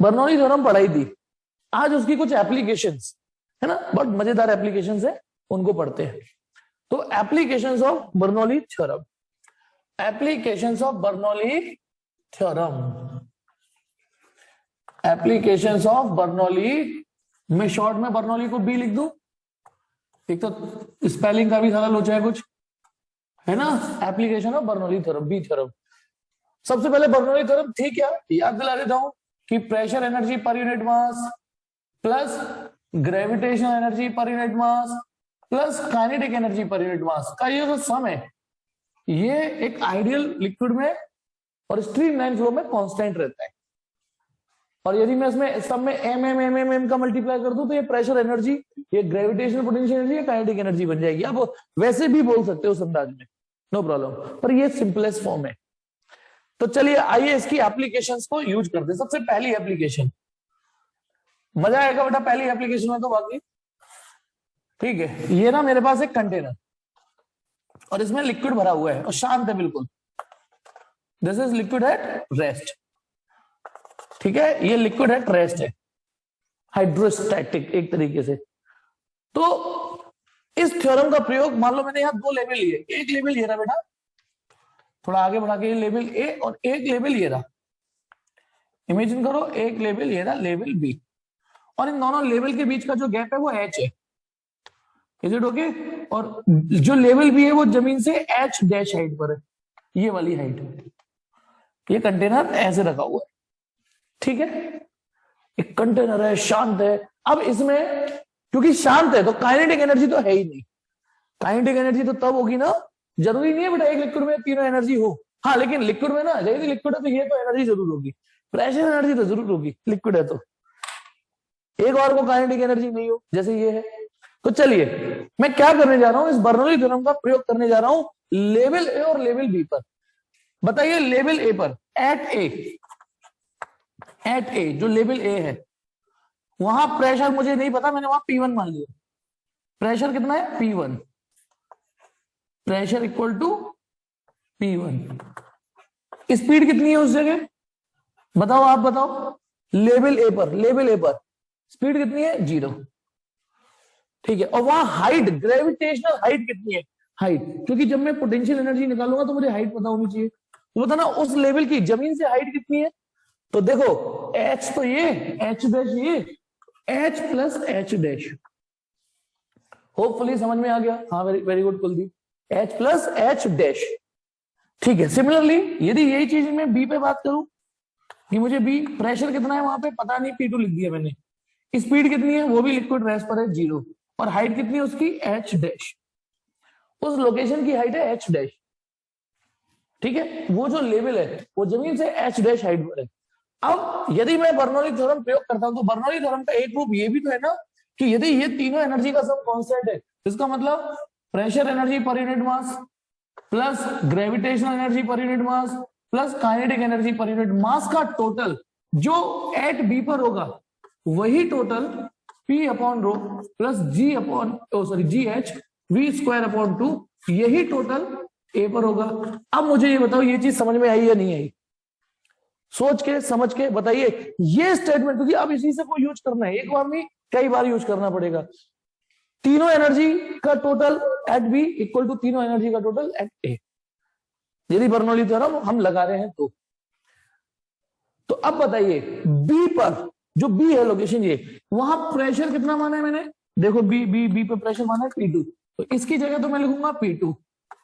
Bernoulli theorem पढ़ाई थी, आज उसकी कुछ एप्लीकेशंस है ना, बहुत मजेदार एप्लीकेशंस है, उनको पढ़ते हैं। तो applications of Bernoulli theorem, applications of Bernoulli theorem, applications of Bernoulli, मैं शॉर्ट में बर्नौली को बी लिख दूं, एक तो स्पेलिंग का भी सरल हो जाए कुछ, है ना। Application of Bernoulli theorem, B theorem. सबसे पहले बर्नौली थ्योरम थी क्या, याद दिला देता हूं कि pressure energy per unit mass plus gravitational energy per unit mass plus kinetic energy per unit मास का ये जो सम है, ये एक आइडियल लिक्विड में और स्ट्रीमलाइन फ्लो में कांस्टेंट रहता है। और यदि मैं इसमें सब में M M M M M का मल्टीप्लाई कर दूं तो ये प्रेशर एनर्जी, ये ग्रेविटेशनल पोटेंशियल एनर्जी, ये काइनेटिक एनर्जी बन जाएगी। आप वैसे भी बोल सकते हो उस अंदाज में, नो प्रॉब्लम, पर ये सिंपलेस्ट फॉर्म है। तो चलिए आइए इसकी एप्लीकेशंस को यूज करते हैं। सबसे पहली एप्लीकेशन, मजा आएगा बेटा पहली एप्लीकेशन में तो बाकी ठीक है। ये ना मेरे पास एक कंटेनर और इसमें लिक्विड भरा हुआ है और शांत है बिल्कुल, this is liquid at rest, ठीक है, ये लिक्विड एट रेस्ट है, हाइड्रोस्टैटिक एक तरीके से। तो इस थ्योरम का प्रयोग, मान लो मैंने यहां दो लेवल लिए, एक लेवल ये रहा बेटा, थोड़ा आगे बढ़ा के लेवल ए और एक लेवल ये रहा, इमेजिन करो एक लेवल ये रहा, लेवल बी, और इन दोनों लेवल के बीच का जो गैप है वो एच है, इज इट ओके। और जो लेवल बी है वो जमीन से एच डैश हाइट पर है, ये वाली हाइट, ये कंटेनर ऐसे रखा हुआ है, ठीक है, एक कंटेनर है, शांत है। अब इसमें क्योंकि शांत है तो काइनेटिक एनर्जी तो है ही नहीं, काइनेटिक एनर्जी तो तब होगी ना, जरूरी नहीं है बेटा एक लिक्विड में तीनों एनर्जी हो, हाँ लेकिन लिक्विड में ना, यदि लिक्विड है तो ये तो एनर्जी जरूर होगी, प्रेशर एनर्जी तो जरूर होगी, लिक्विड है तो एक और को काइनेटिक एनर्जी नहीं हो जैसे ये है। तो चलिए मैं क्या करने जा रहा हूं, इस बर्नौली थ्योरम का प्रयोग करने जा रहा हूं लेवल ए और लेवल बी पर। बताइए लेवल ए पर, एट ए जो लेवल ए है, वहां प्रेशर मुझे नहीं पता, मैंने वहां P1 मान लिया, प्रेशर कितना है P1, pressure equal to P1, speed कितनी है उस जगह बताओ, आप बताओ, लेवल ए पर स्पीड कितनी है 0, ठीक है। और वहां हाइट, ग्रेविटेशनल हाइट कितनी है, हाइट, क्योंकि जब मैं पोटेंशियल एनर्जी निकालूंगा तो मुझे हाइट पता होनी चाहिए, तो बताना उस लेवल की जमीन से हाइट कितनी है। तो देखो एच तो ये, एच डैश ये, H plus H dash, hopefully समझ में आ गया, हाँ very very good Kuldeep, H plus H dash, ठीक है। सिमिलरली यदि यही चीज मैं बी पे बात करूं कि मुझे बी प्रेशर कितना है वहां पे पता नहीं, P2 लिख दिया मैंने, स्पीड कितनी है वो भी लिक्विड रेस्ट पर है 0, और हाइट कितनी है उसकी एच डैश, उस लोकेशन की हाइट है एच डैश, ठीक है, वो जो लेवल है वो जमीन से एच डैश हाइट पर है। अब यदि मैं बर्नौली थ्योरम प्रयोग करता हूं तो बर्नौली थ्योरम का एक रूप ये भी तो है ना कि यदि ये तीनों एनर्जी का सम कांस्टेंट है, इसका मतलब pressure energy per unit mass plus gravitational energy per unit mass plus kinetic energy per unit मास का टोटल जो एट बी पर होगा वही total P upon rho plus G upon ji H we square upon 2, यही total A पर होगा। अब मुझे ये बताओ ये चीज समझ में आई या नहीं आई, सोच के समझ के बताइए। ये स्टेटमेंट क्योंकि अब इसी से को यूज करना है, एक बार नहीं कई बार यूज करना पड़ेगा। तीनों एनर्जी का total at B equal to तीनों एनर्जी का टोटल एट ए, यदि बर्नौली थ्योरम हम लगा रहे हैं तो अब बताइए बी पर, जो बी है लोकेशन ये, वहां प्रेशर कितना माना है मैंने, देखो बी पे प्रेशर माना है P2, तो इसकी जगह तो मैं लिखूंगा P2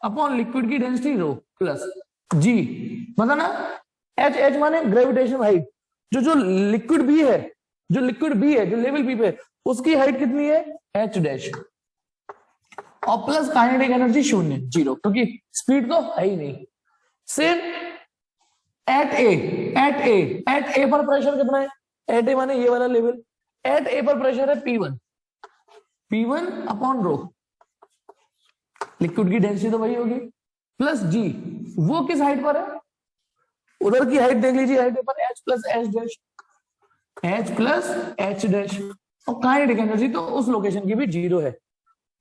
अपॉन लिक्विड की डेंसिटी रो प्लस जी, मतलब ना एच माने ग्रेविटेशनल हाइट, जो लिक्विड बी है, जो लेवल बी पे उसकी हाइट कितनी है एच डैश, और प्लस काइनेटिक एनर्जी 0 क्योंकि स्पीड तो है ही नहीं। सिर्फ एट ए पर प्रेशर कितना है, एट ए माने ये वाला लेवल, एट ए पर प्रेशर है P1 अपॉन रो, लिक्विड की डेंसिटी तो वही होगी, प्लस जी, वो किस हाइट पर है, उधर की हाइट देख लीजिए, हाइट पर एच प्लस एच डैश, और काइनेटिक एनर्जी तो उस लोकेशन की भी 0 है,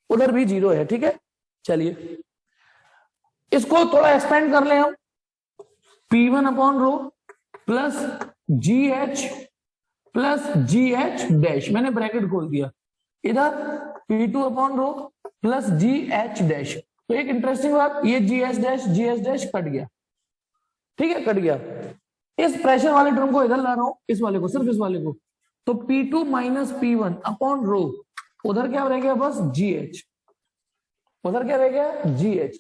उधर भी 0 है, ठीक है। चलिए इसको थोड़ा एक्सपेंड कर ले हम, P1 अपॉन रो प्लस जी एच प्लस जी एच डैश, मैंने ब्रैकेट खोल दिया इधर, P2 अपॉन रो प्लस जी एच डैश। तो एक इंटरेस्टिंग बात, ये जी एच डैश कट गया, ठीक है, कट गया। इस प्रेशर वाले टर्म को इधर ला रहा हूं, इस वाले को, सिर्फ इस वाले को, तो P2 माइनस P1 अपॉन रो, उधर क्या रह गया बस जी एच, उधर क्या रह गया जी एच।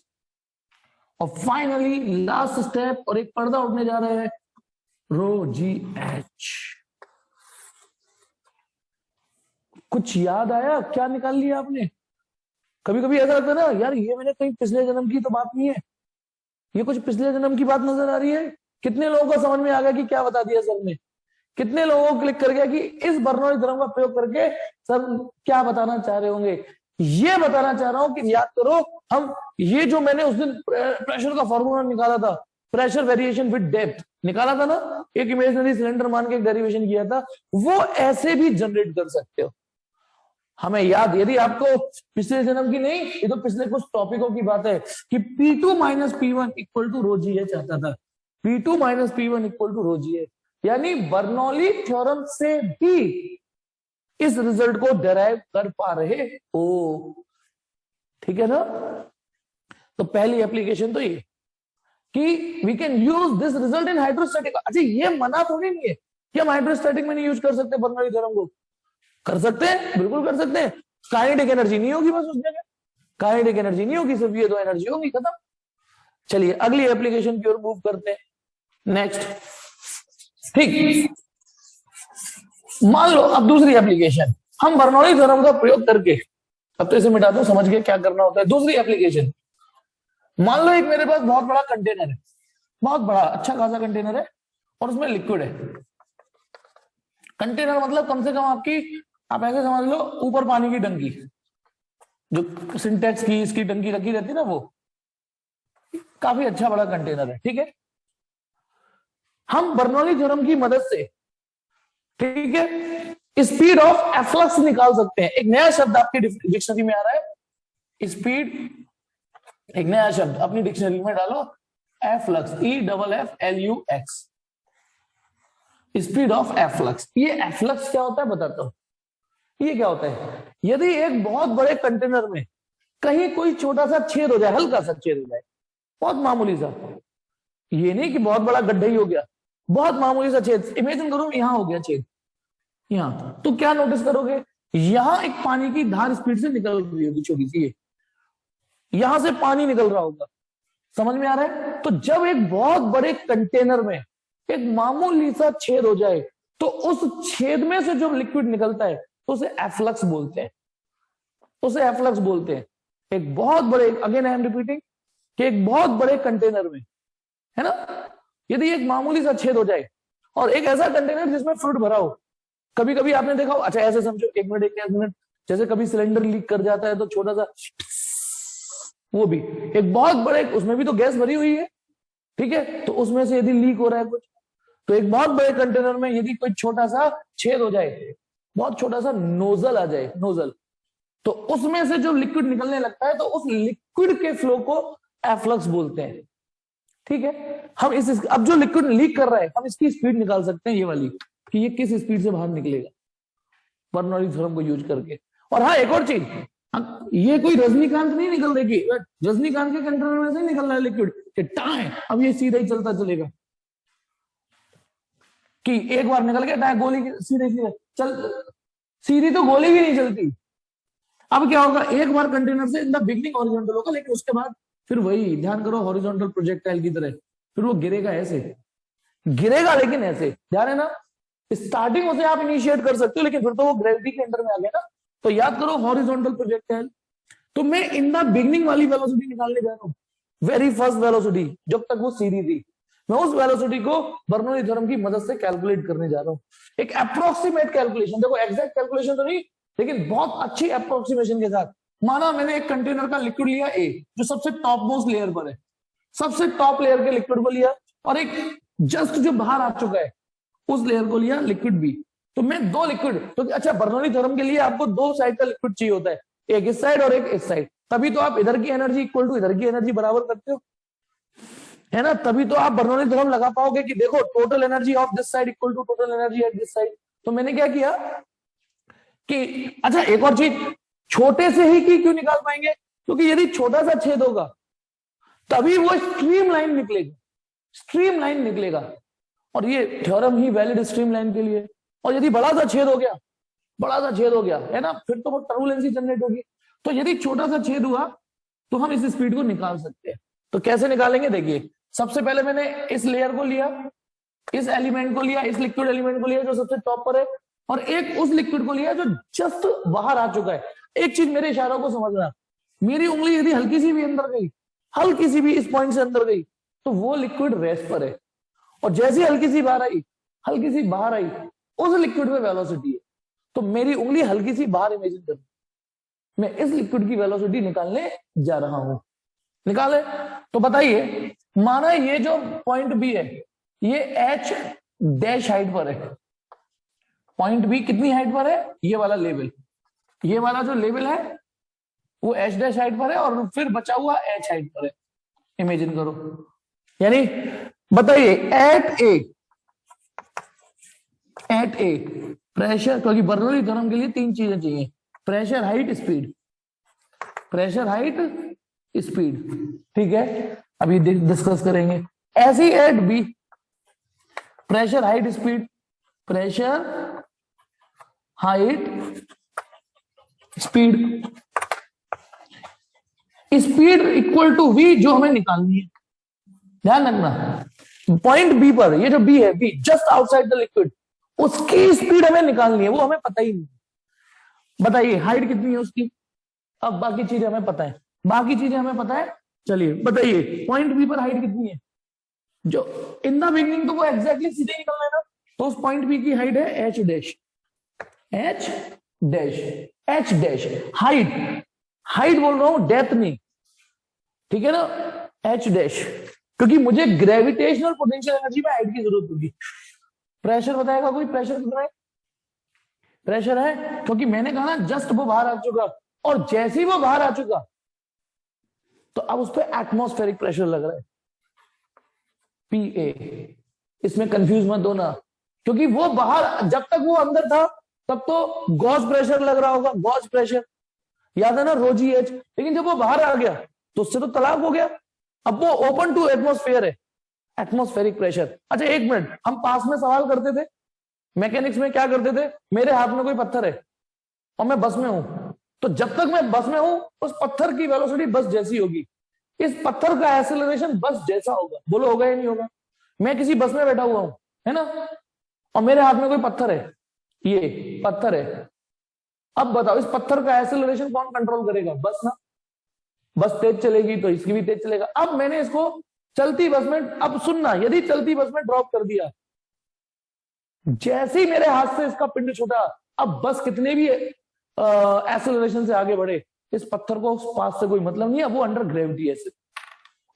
और फाइनली लास्ट स्टेप, और एक पर्दा उठने जा रहा है, रो जी एच। कुछ याद आया, क्या निकाल लिया आपने? कभी कभी ऐसा लगता है ना यार, ये मैंने कहीं पिछले जन्म की तो बात नहीं है, ये कुछ पिछले जन्म की बात नजर आ रही है। कितने लोगों को समझ में आ गया कि क्या बता दिया सर ने? कितने लोगों को क्लिक कर गया कि इस बर्नौली थ्योरम का प्रयोग करके सर क्या बताना चाह रहे होंगे? ये बताना चाह रहा हूं कि याद करो, हम ये जो मैंने उस दिन प्रेशर का फॉर्मूला निकाला था, प्रेशर वेरिएशन विद डेप्थ निकाला था ना, एक इमेजिनरी सिलेंडर मान के एक डेरिवेशन किया था, वो ऐसे भी जनरेट कर सकते हो। हमें याद, यदि आपको पिछले जन्म की नहीं, ये तो पिछले कुछ टॉपिकों की बात है कि P2 minus P1 equal to rho G H आता था, P2 minus P1 equal to rho G H, यानी बर्नौली थ्योरम से भी इस रिजल्ट को डिराइव कर पा रहे हो, ठीक है ना? तो पहली एप्लीकेशन तो ये कि we can use this result in hydrostatic. अच्छा, ये मना थोड़ी नहीं है कि हम हाइड्रोस्टैटिक में नहीं यूज कर सकते बर्नौली थ्योरम को, कर सकते हैं, बिल्कुल कर सकते हैं। काइनेटिक एनर्जी नहीं होगी बस उस जगह, काइनेटिक एनर्जी नहीं होगी, सिर्फ ये दो एनर्जी होगी, खत्म। चलिए अगली एप्लीकेशन की ओर मूव करते हैं, नेक्स्ट। ठीक, मान लो अब दूसरी एप्लीकेशन, हम बर्नौली थ्योरम का प्रयोग करके, अब तो इसे मिटा दो, समझ गए क्या करना होता है। दूसरी एप्लीकेशन, मान लो एक मेरे पास बहुत बड़ा कंटेनर है, बहुत बड़ा अच्छा खासा कंटेनर है, और उसमें लिक्विड है। कंटेनर मतलब कम से कम आपकी, आप ऐसे समझ लो, ऊपर पानी की टंकी, जो सिंटेक्स की इसकी टंकी रखी रहती है ना, वो काफी अच्छा बड़ा कंटेनर है, ठीक है। हम बर्नौली थ्योरम की मदद से, ठीक है, स्पीड ऑफ एफ्लक्स निकाल सकते हैं। एक नया शब्द आपके डिक्शनरी में आ रहा है, स्पीड, एक नया शब्द अपनी डिक्शनरी में डालो, efflux, EFFLUX, speed of efflux. ये एफ्लक्स क्या होता है बताता हूं। ये क्या होता है, यदि एक बहुत बड़े कंटेनर में कहीं कोई छोटा सा छेद हो जाए, हल्का सा छेद हो जाए, बहुत मामूली सा, ये नहीं कि बहुत बड़ा गड्ढा ही हो गया, बहुत मामूली सा छेद, इमेजिन करो यहां हो गया छेद, यहां, तो क्या नोटिस करोगे, यहां एक पानी की धार स्पीड से निकल रही होगी, छोटी सी, यहां से पानी निकल रहा होगा, समझ में आ रहा है? तो जब एक बहुत बड़े कंटेनर में एक मामूली सा छेद हो जाए, तो उस छेद में से जो लिक्विड निकलता है तो उसे एफ्लक्स बोलते हैं, उसे एफ्लक्स बोलते हैं। एक बहुत बड़े, अगेन आई एम रिपीटिंग, कि एक बहुत बड़े कंटेनर में, है ना, यदि एक मामूली सा छेद हो जाए, और एक ऐसा कंटेनर जिसमें फ्लूइड भरा हो, कभी कभी आपने देखा हो, अच्छा ऐसे समझो, एक मिनट, जैसे कभी सिलेंडर लीक कर जाता है तो छोटा सा, वो भी एक बहुत बड़े, उसमें भी तो गैस भरी हुई है, ठीक है, तो उसमें से यदि लीक हो रहा है कुछ, तो एक बहुत बड़े कंटेनर में यदि कोई छोटा सा छेद हो जाए, बहुत छोटा सा नोजल आ जाए, नोजल, तो उसमें से जो लिक्विड निकलने लगता है, तो उस लिक्विड के फ्लो को एफ्लक्स बोलते हैं, ठीक है। हम अब जो लिक्विड लीक कर रहा है, हम इसकी स्पीड निकाल सकते हैं, ये वाली, कि ये किस स्पीड से बाहर निकलेगा बर्नौली थ्योरम को यूज करके। और हाँ, एक और चीज, ये कोई रजनीकांत नहीं निकल देगी, रजनीकांत के कंटेनर में से निकल रहा है लिक्विड कि टाइम, अब ये सीधा ही चलता चलेगा, कि एक बार निकल गया टाइम, गोली सीधे सीधे चल, सीधी तो गोली भी नहीं चलती। अब क्या होगा, एक बार कंटेनर से इन द बिगनिंग हॉरिजॉन्टल होगा, लेकिन उसके बाद फिर वही, ध्यान करो, हॉरिजॉन्टल प्रोजेक्टाइल की तरह, फिर वो गिरेगा ऐसे, गिरेगा लेकिन ऐसे, ध्यान है ना, स्टार्टिंग उसे आप इनिशिएट कर सकते हो, लेकिन फिर तो वो ग्रेविटी के अंडर में आ गया ना। तो याद करो, हॉरिजॉन्टल प्रोजेक्टाइल, तो मैं इन द बिगनिंग वाली वेलोसिटी निकालने जा रहा हूं, वेरी फर्स्ट वेलोसिटी, जब तक वो सीधी थी, मैं उस वेलोसिटी को बर्नौली थ्योरम की मदद से कैलकुलेट करने जा रहा हूं। एक अप्रोक्सीमेट कैलकुलेशन, देखो एग्जैक्ट कैलकुलेशन तो नहीं, लेकिन बहुत अच्छी अप्रोक्सीमेशन के साथ। माना मैंने एक कंटेनर का लिक्विड लिया ए, जो सबसे टॉप मोस्ट लेयर पर है, सबसे टॉप लेयर के लिक्विड को लिया, और एक जस्ट जो बाहर आ चुका है उस लेयर को लिया, लिक्विड बी। तो मैं दो लिक्विड, तो अच्छा, बर्नौली थ्योरम के लिए आपको दो साइड का लिक्विड चाहिए होता है, एक इस साइड और एक इस साइड, तभी तो आप इधर की एनर्जी इक्वल टू इधर की एनर्जी बराबर करते हो, है ना, तभी तो आप बर्नौली थ्योरम लगा पाओगे कि देखो total energy of this side equal to total energy at this side. तो मैंने क्या किया कि अच्छा एक और चीज, छोटे से ही की क्यों निकाल पाएंगे, क्योंकि यदि छोटा सा छेद होगा तभी वो स्ट्रीमलाइन निकलेगा, स्ट्रीमलाइन निकलेगा, और ये थ्योरम ही वैलिड स्ट्रीमलाइन के लिए। और यदि बड़ा सा छेद हो गया, बड़ा सा छेद हो गया है ना, फिर तो वो टर्बुलेंसी जनरेट होगी। तो यदि छोटा सा छेद हुआ तो हम इस स्पीड को निकाल सकते हैं। तो कैसे निकालेंगे, देखिए सबसे पहले मैंने इस लेयर को लिया, इस एलिमेंट को लिया, इस लिक्विड एलिमेंट को लिया जो सबसे टॉप पर है, और एक उस लिक्विड को लिया जो जस्ट बाहर आ चुका है। एक चीज मेरे इशारों को समझना, मेरी उंगली यदि हल्की सी भी अंदर गई, हल्की सी भी इस पॉइंट से अंदर गई, तो वो लिक्विड रेस्ट पर है, और जैसी हल्की सी बाहर आई, हल्की सी बाहर आई, उस लिक्विड में वेलोसिटी है। तो मेरी उंगली हल्की सी बाहर इमेजिन कर, मैं इस लिक्विड की वेलोसिटी निकालने जा रहा हूं। निकाले तो बताइए, माना ये जो पॉइंट बी है ये एच डैश हाइट पर है, पॉइंट बी कितनी हाइट पर है, ये वाला लेवल, ये वाला जो लेवल है वो एच डैश हाइट पर है, और फिर बचा हुआ एच हाइट पर है, इमेजिन करो। यानी बताइए एट ए प्रेशर, क्योंकि बर्नौली थ्योरम के लिए तीन चीजें चाहिए, pressure, height, speed, pressure, height, speed, ठीक है, अभी डिस्कस करेंगे। ऐसे ही at B, pressure, height, speed, pressure, height, speed, speed equal to V जो हमें निकालनी है, ध्यान रखना। पॉइंट बी पर, ये जो बी है, be just outside the liquid, उसकी स्पीड हमें निकालनी है, वो हमें पता ही नहीं। बताइए हाइट कितनी है उसकी, अब बाकी चीजें हमें पता है, बाकी चीजें हमें पता है। चलिए बताइए पॉइंट बी पर हाइट कितनी है, जो इन द बिगनिंग तो वो एग्जैक्टली सीधे निकलना है ना, तो उस पॉइंट बी की हाइट है H dash, H dash, H dash. Height, height बोल रहा हूं, डेप्थ नहीं, ठीक है ना, एच डैश, क्योंकि मुझे ग्रेविटेशनल पोटेंशियल एनर्जी में हाइट की जरूरत होगी। प्रेशर बताएगा कोई, प्रेशर कितना है, प्रेशर है, क्योंकि मैंने कहा ना जस्ट वो बाहर आ चुका, और जैसे ही वो बाहर आ चुका तो अब उस पर एटमॉस्फेरिक प्रेशर लग रहा है, पीए। इसमें कंफ्यूज मत होना, क्योंकि वो बाहर, जब तक वो अंदर था तब तो गॉस प्रेशर लग रहा होगा, गॉस प्रेशर याद है ना, रोजी एच। लेकिन जब वो बाहर आ गया तो उससे तो तलाक हो गया, अब वो ओपन टू एटमॉस्फेयर है, एटमॉस्फेरिक प्रेशर। अच्छा एक मिनट, हम पास में सवाल करते थे मैकेनिक्स में, क्या करते थे, मेरे हाथ में कोई पत्थर है और मैं बस में हूं, तो जब तक मैं बस में हूं उस पत्थर की वेलोसिटी बस जैसी होगी, इस पत्थर का एक्सेलरेशन बस जैसा होगा, बोलो होगा या नहीं होगा। मैं किसी बस में बैठा हुआ हूं, है ना, और मेरे हाथ में कोई पत्थर है, ये पत्थर है, अब बताओ इस पत्थर का एक्सेलरेशन कौन कंट्रोल करेगा, बस ना, बस तेज चलेगी तो इसकी भी तेज चलेगा। अब मैंने इसको चलती बस में, अब सुनना, यदि चलती बस में ड्रॉप कर दिया, जैसे ही मेरे हाथ से इसका पिंड छूटा, अब बस कितने भी एक्सेलरेशन से आगे बढ़े, इस पत्थर को उस पास से कोई मतलब नहीं है, वो अंडर ग्रेविटी है सिर्फ,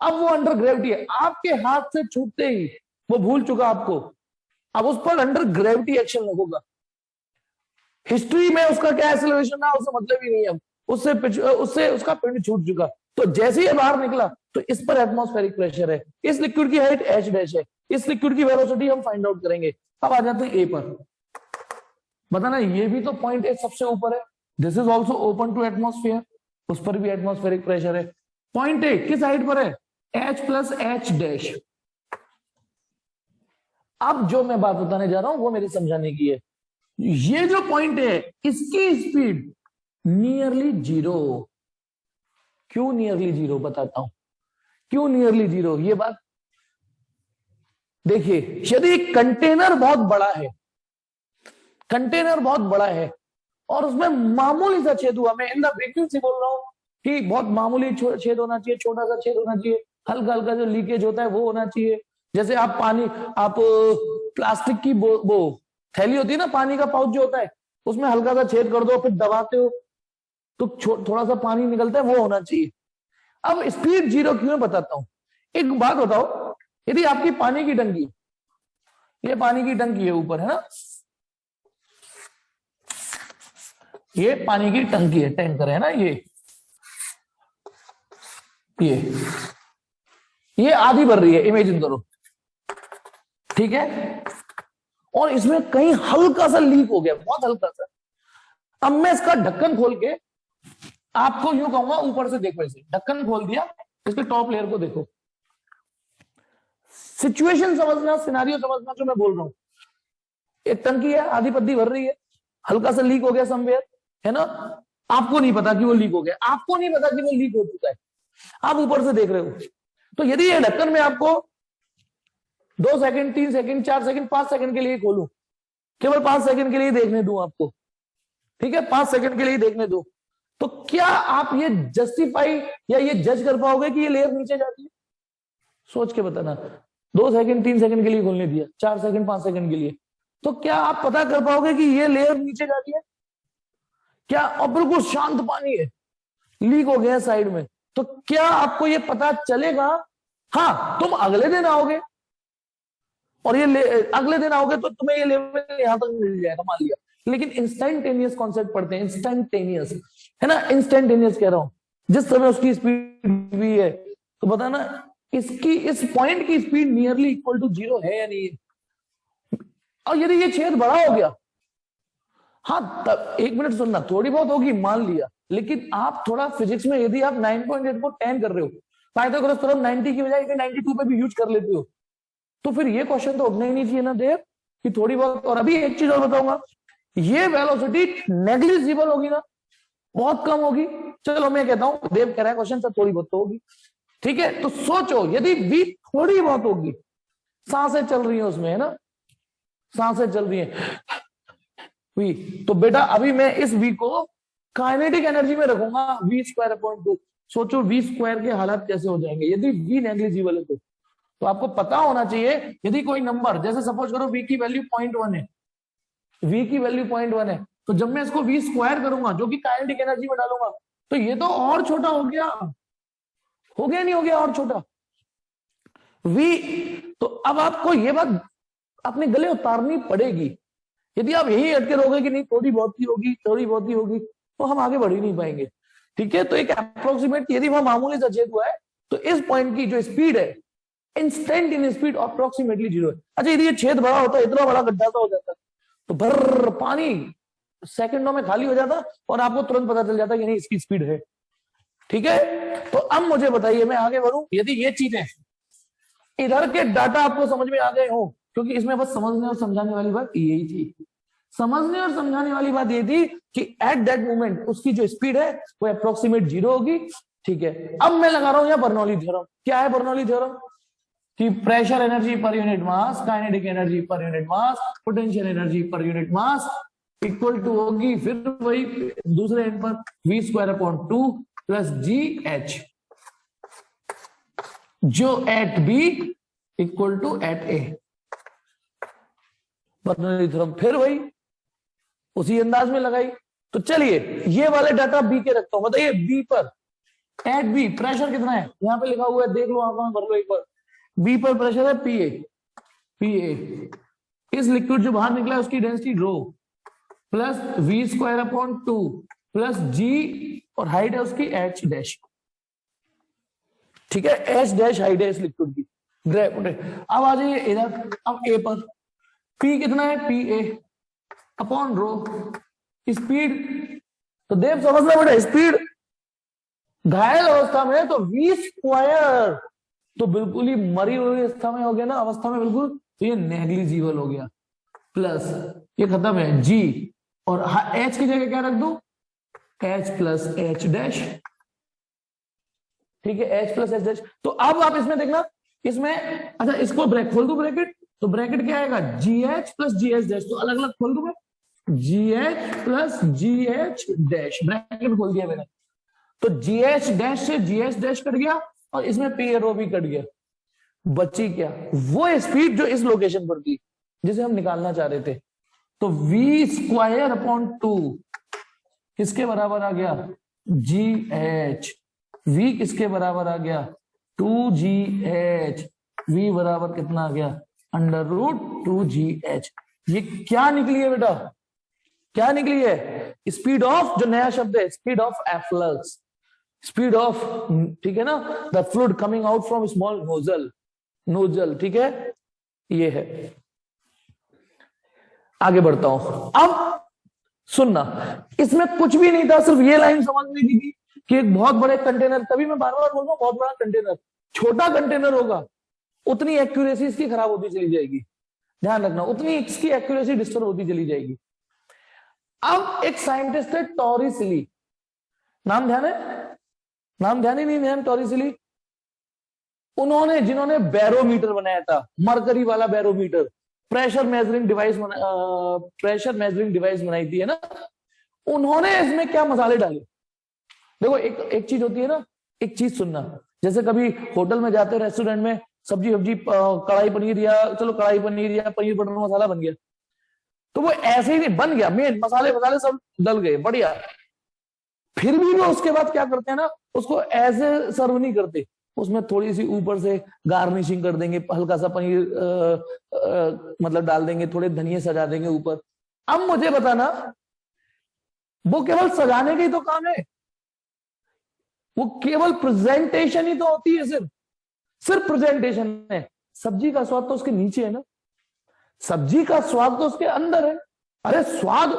अब वो अंडर ग्रेविटी है, आपके हाथ से छूटते ही वो भूल चुका आपको, अब उस पर अंडर ग्रेविटी एक्शन लगेगा। हिस्ट्री में उसका क्या एक्सेलरेशन था उसे मतलब ही नहीं है, उससे उसका पिंड छूट चुका, तो जैसे ही बाहर निकला तो इस पर एटमॉस्फेरिक प्रेशर है, इस लिक्विड की हाइट एच डैश है, इस लिक्विड की वेलोसिटी हम फाइंड आउट करेंगे। अब आ जाते हैं ए पर, बताना ये भी तो पॉइंट ए सबसे ऊपर है, this is also open to atmosphere, उस पर भी एटमॉस्फेरिक प्रेशर है। पॉइंट ए किस हाइट पर है, एच प्लस एच डैश। अब जो मैं बात बताने जा रहा हूं वो मेरे समझाने की है, ये जो पॉइंट है इसकी स्पीड नियरली जीरो। क्यों नियरली जीरो, बताता हूं क्यों नियरली जीरो। ये बात देखिए, यदि कंटेनर बहुत बड़ा है, कंटेनर बहुत बड़ा है और उसमें मामूली सा छेद हुआ, मैं इन द बिगिनिंग से बोल रहा हूं कि बहुत मामूली छेद होना चाहिए, छोटा सा छेद होना चाहिए, हल्का हल्का जो लीकेज होता है वो होना चाहिए। जैसे आप पानी, आप प्लास्टिक की वो थैली होती है ना, पानी का पाउच जो होता है, उसमें हल्का सा छेद कर दो, फिर दबाते हो तो थोड़ा सा पानी निकलता है, वो होना चाहिए। अब स्पीड जीरो क्यों है बताता हूं। एक बात बताओ, यदि आपकी पानी की टंकी, ये पानी की टंकी है ऊपर, है ना, ये पानी की टंकी है, टैंकर है ना, ये आधी भर रही है, इमेजिन करो, ठीक है। और इसमें कहीं हल्का सा लीक हो गया, बहुत हल्का सा। अब मैं इसका ढक्कन खोल के आपको यूं कहूंगा, ऊपर से देखो, इसे ढक्कन खोल दिया, इसके टॉप लेयर को देखो, सिचुएशन समझना, सिनारियो समझना जो मैं बोल रहा हूं। एक टंकी है, आधी पद्दी भर रही है, हल्का सा लीक हो गया समवेयर, है ना, आपको नहीं पता कि वो लीक हो गया, आपको नहीं पता कि वो लीक हो चुका है, आप ऊपर से देख रहे हो। तो यदि ये ढक्कन में आपको 2 सेकंड, 3 सेकंड, 4 सेकंड, 5 सेकंड के लिए खोलूं, केवल 5 सेकंड के लिए देखने दूं आपको, ठीक है, 5 सेकंड के लिए देखने दो, तो क्या आप ये जस्टिफाई या ये जज कर पाओगे कि ये लेयर नीचे जाती है? सोच के बताना। 2 सेकंड, 3 सेकंड के लिए खोलने दिया, 4 सेकंड, 5 सेकंड के लिए, तो क्या आप पता कर पाओगे कि ये लेयर नीचे जाती है क्या? और बिल्कुल शांत पानी है, लीक हो गया साइड में, तो क्या आपको ये पता चलेगा? हाँ, तुम अगले दिन आओगे और अगले दिन आओगे तो तुम्हें ये लेवल यहां तक मिल जाएगा, मान लिया। लेकिन इंस्टेंटेनियस कॉन्सेप्ट पढ़ते हैं, इंस्टेंटेनियस, है ना, इंस्टेंटेनियस कह रहा हूं, जिस समय उसकी स्पीड भी है, तो बता ना, इसकी इस पॉइंट की स्पीड नियरली इक्वल टू 0 है या नहीं है? और यदि ये छेद बड़ा हो गया, हाँ, तब 1 मिनट सुनना, थोड़ी बहुत होगी मान लिया, लेकिन आप थोड़ा फिजिक्स में, यदि आप 9.8 को 10 कर रहे हो, पाइथागोरस थ्योरम 90 की बजाय 92 पे भी यूज कर लेते हो, तो फिर ये क्वेश्चन तो उठना ही नहीं चाहिए ना देव, कि थोड़ी बहुत। और अभी एक चीज और बताऊंगा, ये वेलोसिटी नेग्लिजिबल होगी ना, बहुत कम होगी। चलो मैं कहता हूं, देव कह रहा है क्वेश्चन सर थोड़ी बहुत तो होगी, ठीक है, तो सोचो यदि v थोड़ी बहुत होगी, सांसें चल रही है उसमें, है ना, सांसें चल रही है v, तो बेटा अभी मैं इस v को काइनेटिक एनर्जी में रखूंगा, v²/2। सोचो v² के हालात कैसे हो जाएंगे यदि v नेग्लिजिबल है तो आपको पता होना चाहिए, यदि कोई नंबर, जैसे सपोज करो v की वैल्यू 0.1 है, v की वैल्यू 0.1 है, तो जब मैं इसको v² करूंगा, जो कि काइनेटिक एनर्जी में डालूंगा, तो ये तो और छोटा हो गया, नहीं हो गया और छोटा v। तो अब आपको ये बात अपने गले उतारनी पड़ेगी। यदि आप यही अटके रहोगे कि नहीं थोड़ी बहुत ही होगी, थोड़ी बहुत ही होगी, तो हम आगे बढ़ ही नहीं पाएंगे, ठीक है। तो एक अप्रोक्सीमेट, यदि वहां मामूली सा छेद हुआ है, तो इस पॉइंट की जो स्पीड है, इंस्टेंट इन स्पीड अप्रोक्सीमेटली 0 है। अच्छा, यदि ये छेद बड़ा होता, इतना बड़ा गड्ढा सा हो जाता, तो भर पानी सेकंडों में खाली हो जाता और आपको तुरंत पता चल जाता कि नहीं इसकी स्पीड है, ठीक है। तो अब मुझे बताइए, मैं आगे बढ़ूं, यदि ये चीजें इधर के डाटा आपको समझ में आ गए हो, क्योंकि इसमें बस समझने और समझाने वाली बात यही थी, समझने और समझाने वाली बात ये थी कि एट दैट मोमेंट उसकी जो स्पीड है वो अप्रोक्सीमेट 0 होगी, ठीक है। अब मैं लगा रहा हूं यहां बर्नौली थ्योरम। क्या है बर्नौली थ्योरम? कि pressure energy per unit mass, kinetic energy per unit mass, potential energy per unit mass equal to होगी, फिर वही दूसरे एंड पर v²/2 प्लस GH, जो at B equal to at A। Bernoulli theorem फिर वही उसी अंदाज में लगाई। तो चलिए ये वाले डाटा B के रखता हूं, बताइए B पर, एट B प्रेशर कितना है, यहां पे लिखा हुआ है, देख लो आंखों में भर लो एक बार। B पर प्रेशर है PA। इस लिक्विड जो बाहर निकला है उसकी density rho plus v²/2 plus G, और हाइट है उसकी H', ठीक है, H' हाइट है इस लिक्विड की, ग्रेविटी। अब आ जाइए इधर, अब A पर P कितना है, PA अपॉन रो, स्पीड। तो देव समझना बेटा, स्पीड घायल अवस्था में तो v², तो बिल्कुल ही मरी हुई अवस्था में हो गया ना, अवस्था में बिल्कुल, तो ये नेग्लिजिबल हो गया, प्लस ये खत्म है G, और H की जगह क्या रख दूं, H प्लस H', ठीक है, H प्लस H'। तो अब आप इसमें देखना, इसमें अच्छा इसको खोल दो ब्रैकेट, तो ब्रैकेट क्या आएगा, GH प्लस GH', तो अलग अलग खोल दू मैं, GH प्लस GH', ब्रैकेट खोल दिया मैंने, तो GH' से GH' कट गया, और इसमें P रो भी कट गया, बची क्या, वो स्पीड जो इस लोकेशन पर थी जिसे हम निकालना चाह रहे थे। तो v²/2 किसके बराबर आ गया, GH। v किसके बराबर आ गया, 2GH। v बराबर कितना आ गया, √2GH। ये क्या निकली है बेटा, क्या निकली है, स्पीड ऑफ, जो नया शब्द है, speed of efflux, speed of, ठीक है ना, the fluid coming out from small nozzle, ठीक है, ये है। आगे बढ़ता हूं। अब सुनना, इसमें कुछ भी नहीं था, सिर्फ ये लाइन समझने की थी कि एक बहुत बड़े कंटेनर, तभी मैं बार बार बोल रहा हूं बहुत बड़ा कंटेनर, छोटा कंटेनर होगा उतनी एक्यूरेसी इसकी खराब होती चली जाएगी, ध्यान रखना, उतनी इसकी एक्यूरेसी डिस्टर्ब होती चली जाएगी। अब एक साइंटिस्ट है टॉरिसली, नाम ध्यान है, नाम ध्यान ही नहीं ध्यान, टॉरिसली, उन्होंने जिन्होंने बैरोमीटर बनाया था, मरकरी वाला बैरोमीटर, प्रेशर मेजरिंग डिवाइस बनाई थी, है ना, उन्होंने इसमें क्या मसाले डाले। देखो एक चीज होती है ना, एक चीज सुनना, जैसे कभी होटल में जाते हैं, रेस्टोरेंट में सब्जी कढ़ाई पनीर या चलो कढ़ाई पनीर या पनीर बटर मसाला बन गया, तो वो ऐसे ही नहीं बन गया, मेन मसाले सब डल गए बढ़िया, फिर भी वो उसके बाद क्या करते हैं ना, उसको ऐसे सर्व नहीं करते, उसमें थोड़ी सी ऊपर से गार्निशिंग कर देंगे, हल्का सा पनीर मतलब डाल देंगे, थोड़े धनिये सजा देंगे ऊपर। अब मुझे बताना, वो केवल सजाने का ही तो काम है, वो केवल प्रेजेंटेशन ही तो होती है, सिर्फ प्रेजेंटेशन है। सब्जी का स्वाद तो उसके नीचे है ना, सब्जी का स्वाद तो उसके अंदर है। अरे स्वाद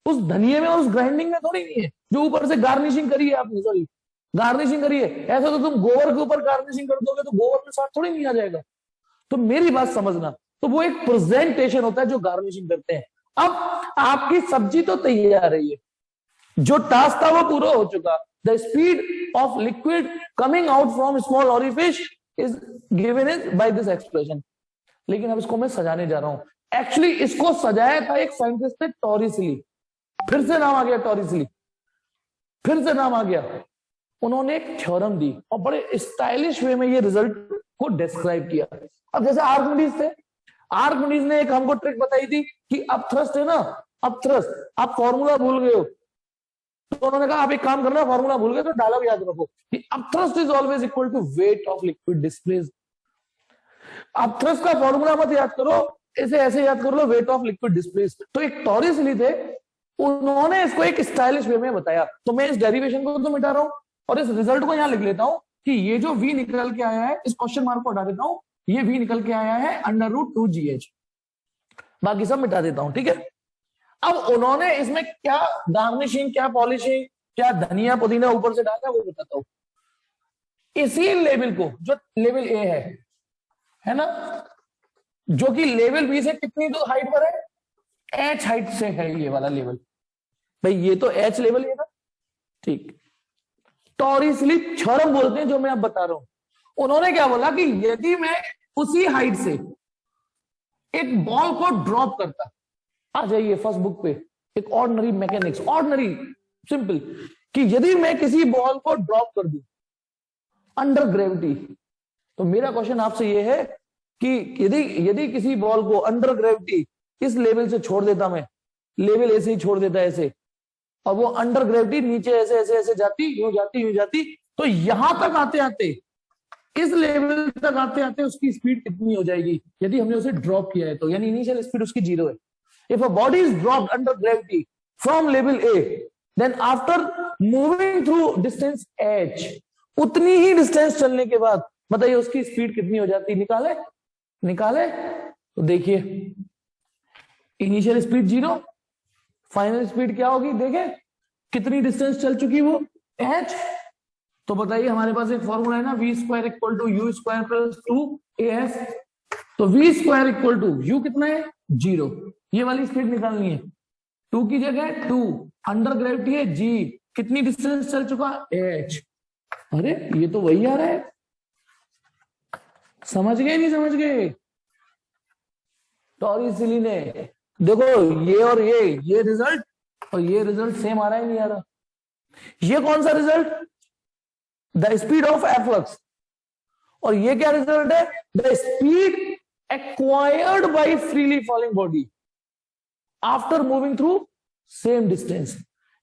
उस धनिये में और उस ग्राइंडिंग में थोड़ी नहीं है जो ऊपर से गार्निशिंग करी है आपने, सॉरी गार्निशिंग करी है, ऐसा तो तुम गोबर के ऊपर गार्निशिंग कर दोगे तो गोबर में स्वाद थोड़ी नहीं आ जाएगा। तो मेरी बात समझना, तो वो एक प्रेजेंटेशन होता है जो गार्निशिंग करते हैं। अब आपकी सब्जी तो तैयार है, ये जो टास्क था वो पूरा हो चुका, the speed of liquid coming out from small orifice is given is by this expression. लेकिन अब इसको मैं सजाने जा रहा हूं। एक्चुअली इसको सजाया था एक साइंटिस्ट ने, टॉरिसली, फिर से नाम आ गया टॉरिसली, फिर से नाम आ गया। उन्होंने एक थ्योरम दी और बड़े स्टाइलिश वे में ये रिजल्ट को डिस्क्राइब किया। अब जैसे आर्किमिडीज थे, आर्किमिडीज ने एक हमको ट्रिक बताई थी कि अब थ्रस्ट है ना, अब थ्रस्ट, आप फॉर्मूला भूल गए हो, तो उन्होंने कहा आप एक काम करना, फॉर्मूला भूल गए तो डायलॉग याद रखो कि अब thrust is always equal to weight of liquid displaced. आप थ्रस्ट का फॉर्मूला मत याद करो, इसे ऐसे याद कर लो, वेट ऑफ लिक्विड डिस्प्लेस्ड। तो एक टॉरिसली थे, उन्होंने इसको एक स्टाइलिश वे में बताया। तो मैं इस डेरिवेशन को तो मिटा रहा हूं और इस रिजल्ट को यहां लिख लेता हूं कि ये जो v निकल के आया है, इस क्वेश्चन मार्क को हटा देता हूं, ये v निकल के आया है √2gh, बाकी सब मिटा देता हूं, ठीक है। अब उन्होंने इसमें क्या गार्निशिंग, क्या पॉलिशिंग, क्या धनिया पुदीना ऊपर से डाला वो बताता हूं। इसी लेवल को, जो लेवल ए है ना, जो कि लेवल बी से कितनी तो हाइट पर है, एच हाइट से है ये वाला लेवल, भाई ये तो एच लेवल है ना, ठीक। टॉरिसली थ्योरम बोलते हैं जो मैं अब बता रहा हूं। उन्होंने क्या बोला कि यदि मैं उसी हाइट से एक बॉल को ड्रॉप करता, आ जाइए फर्स्ट बुक पे, एक ऑर्डिनरी मैकेनिक्स, ऑर्डिनरी सिंपल, कि यदि मैं किसी बॉल को ड्रॉप कर दूं अंडर ग्रेविटी, तो मेरा क्वेश्चन आपसे यह है कि यदि किसी बॉल को अंडर ग्रेविटी इस लेवल से छोड़ देता, मैं लेवल ऐसे ही छोड़ देता ऐसे, और वो अंडर ग्रेविटी नीचे ऐसे ऐसे ऐसे जाती, यूं जाती, तो यहां तक आते आते, इस लेवल तक आते आते उसकी स्पीड कितनी हो जाएगी यदि हमने उसे ड्रॉप किया है तो, यानी इनिशियल स्पीड उसकी 0 है। If a body is dropped under gravity from level A, then after moving through distance h, उतनी ही डिस्टेंस चलने के बाद बताइए उसकी स्पीड कितनी हो जाती, निकाले तो देखिए, इनिशियल स्पीड 0, फाइनल स्पीड क्या होगी, देखें कितनी डिस्टेंस चल चुकी वो h। तो बताइए हमारे पास एक फॉर्मूला है ना, v² equal to u² plus 2as, तो v² इक्वल टू u कितना है 0, ये वाली स्पीड निकालनी है, 2 की जगह 2, अंडर ग्रेविटी है g, कितनी डिस्टेंस चल चुका h। अरे ये तो वही आ रहा है, समझ गए नहीं समझ गए। टॉरिसली ने देखो ये और ये रिजल्ट और ये रिजल्ट सेम आ रहा है नहीं आ रहा। ये कौन सा result, the speed of efflux, और ये क्या रिजल्ट है, the speed acquired bye freely falling body after moving through same distance.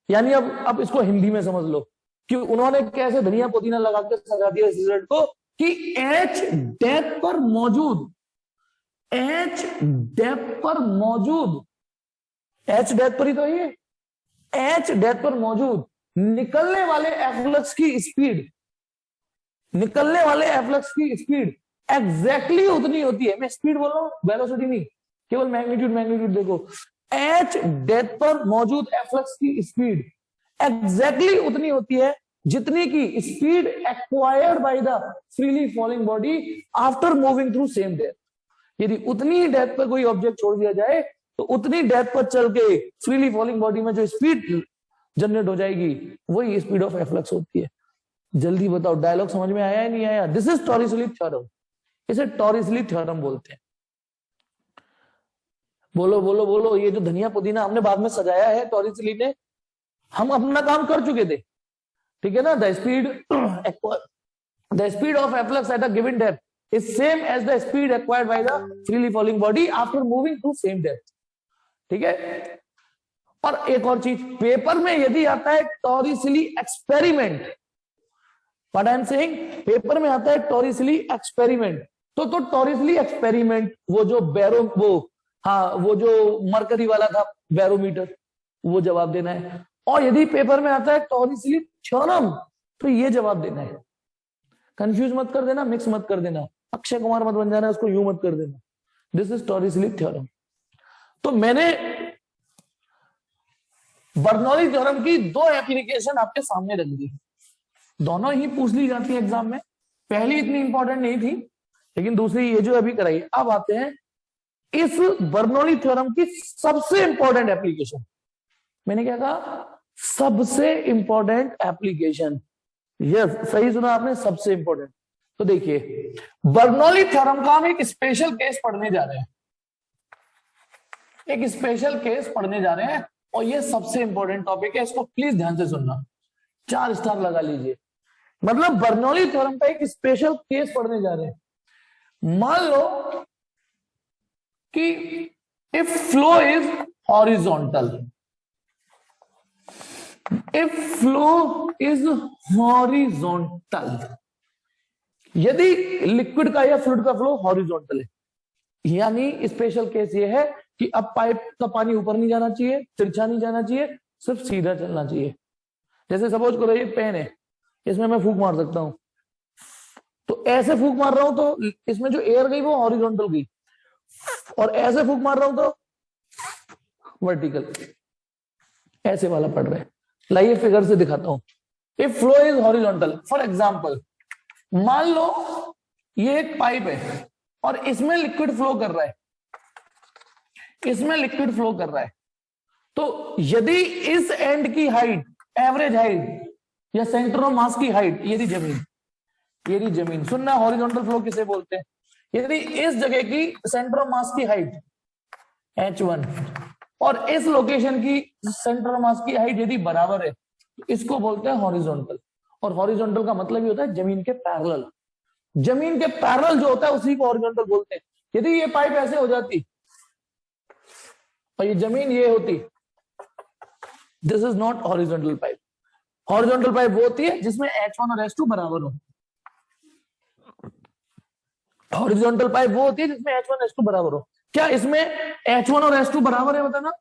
यानी अब इसको हिंदी में समझ लो कि उन्होंने कैसे धनिया पुदीना लगा के सजा दिया इस रिजल्ट को कि एच डेप्थ पर मौजूद, एच डेप्थ पर मौजूद, एच डेप्थ पर ही तो ये, एच डेप्थ पर मौजूद निकलने वाले एफ्लक्स की स्पीड, निकलने वाले एफ्लक्स की स्पीड एग्जैक्टली उतनी होती है। मैं स्पीड बोल रहा हूं, वेलोसिटी नहीं, केवल मैग्नीट्यूड देखो, एच डेप्थ पर मौजूद एफ्लक्स की स्पीड एग्जैक्टली उतनी होती है जितनी की speed acquired by the freely falling body after moving through same depth. यदि उतनी ही डेप्थ पर कोई ऑब्जेक्ट छोड़ दिया जाए तो उतनी डेप्थ पर चल के फ्रीली फॉलिंग बॉडी में जो स्पीड जनरेट हो जाएगी वही स्पीड ऑफ एफ्लक्स होती है। जल्दी बताओ, डायलॉग समझ में आया या नहीं आया? दिस इज टॉरिसली थ्योरम, इसे टॉरिसली थ्योरम बोलते हैं। बोलो बोलो बोलो, ये जो धनिया पुदीना हमने बाद में सजाया है टॉरिसली ने, हम अपना काम कर चुके थे, ठीक है ना। The speed of efflux at a given depth is same as the speed acquired by the freely falling body after moving through same depth, ठीक है। और एक और चीज, पेपर में यदि आता है Torricelli experiment, what I am saying, paper में आता है टॉरिसली एक्सपेरिमेंट, तो टॉरिसली एक्सपेरिमेंट वो जो वो जो मरकरी वाला था बैरोमीटर, वो जवाब देना है। और यदि पेपर में आता है टॉरिसली थ्योरम तो ये जवाब देना है। कंफ्यूज मत कर देना, मिक्स मत कर देना, अक्षय कुमार मत बन जाना, उसको यूं मत कर देना। This is Torricelli theorem. तो मैंने बर्नौली थ्योरम की दो एप्लीकेशन आपके सामने रख दी, दोनों ही पूछ ली जाती है एग्जाम में। पहली इतनी इंपॉर्टेंट नहीं थी, लेकिन दूसरी ये जो अभी कराई। अब आते हैं इस बर्नौली थ्योरम की सबसे इंपॉर्टेंट एप्लीकेशन। मैंने क्या कहा? सबसे इंपॉर्टेंट एप्लीकेशन। यस, सही सुना आपने, सबसे इंपॉर्टेंट। तो देखिए, बर्नौली थ्योरम का हम एक स्पेशल केस पढ़ने जा रहे हैं, एक स्पेशल केस पढ़ने जा रहे हैं, और ये सबसे इंपॉर्टेंट टॉपिक है, इसको प्लीज ध्यान से सुनना, 4 स्टार लगा लीजिए। मतलब बर्नौली थ्योरम का एक स्पेशल केस पढ़ने जा रहे हैं। मान लो कि if flow is horizontal, if flow is horizontal, यदि लिक्विड का या फ्लूइड का फ्लो हॉरिजॉन्टल है, यानी स्पेशल केस ये है कि अब पाइप का पानी ऊपर नहीं जाना चाहिए, तिरछा नहीं जाना चाहिए, सिर्फ सीधा चलना चाहिए। जैसे सपोज करो ये पेन है, इसमें मैं फूंक मार सकता हूं, तो ऐसे फूंक मार रहा हूं तो इसमें जो एयर गई वो हॉरिजॉन्टल गई, और ऐसे फूंक मार रहा हूं तो वर्टिकल, ऐसे वाला पड़ रहा है। लाइए फिगर से दिखाता हूं। If flow is horizontal, for example मान लो ये एक पाइप है और इसमें लिक्विड फ्लो कर रहा है, इसमें लिक्विड फ्लो कर रहा है, तो यदि इस एंड की हाइट, एवरेज हाइट या सेंटर ऑफ मास की हाइट, यदि जमीन सुनना, हॉरिजॉन्टल फ्लो किसे बोलते हैं, यदि इस जगह की सेंटर ऑफ मास की हाइट h1 और इस लोकेशन की सेंटर ऑफ मास की हाइट यदि बराबर है, तो इसको बोलते हैं हॉरिजॉन्टल। और हॉरिजॉन्टल का मतलब ये होता है जमीन के पैरेलल, जमीन के पैरेलल जो होता है उसी को हॉरिजॉन्टल बोलते हैं। यदि ये पाइप ऐसे हो जाती और ये जमीन ये होती, this is not horizontal pipe. Horizontal pipe वो होती है जिसमें h1 और h2 बराबर हो। हॉरिजॉन्टल पाइप वो होती है जिसमें h1 h2 बराबर हो। क्या इसमें h1 और h2 बराबर है? बताना,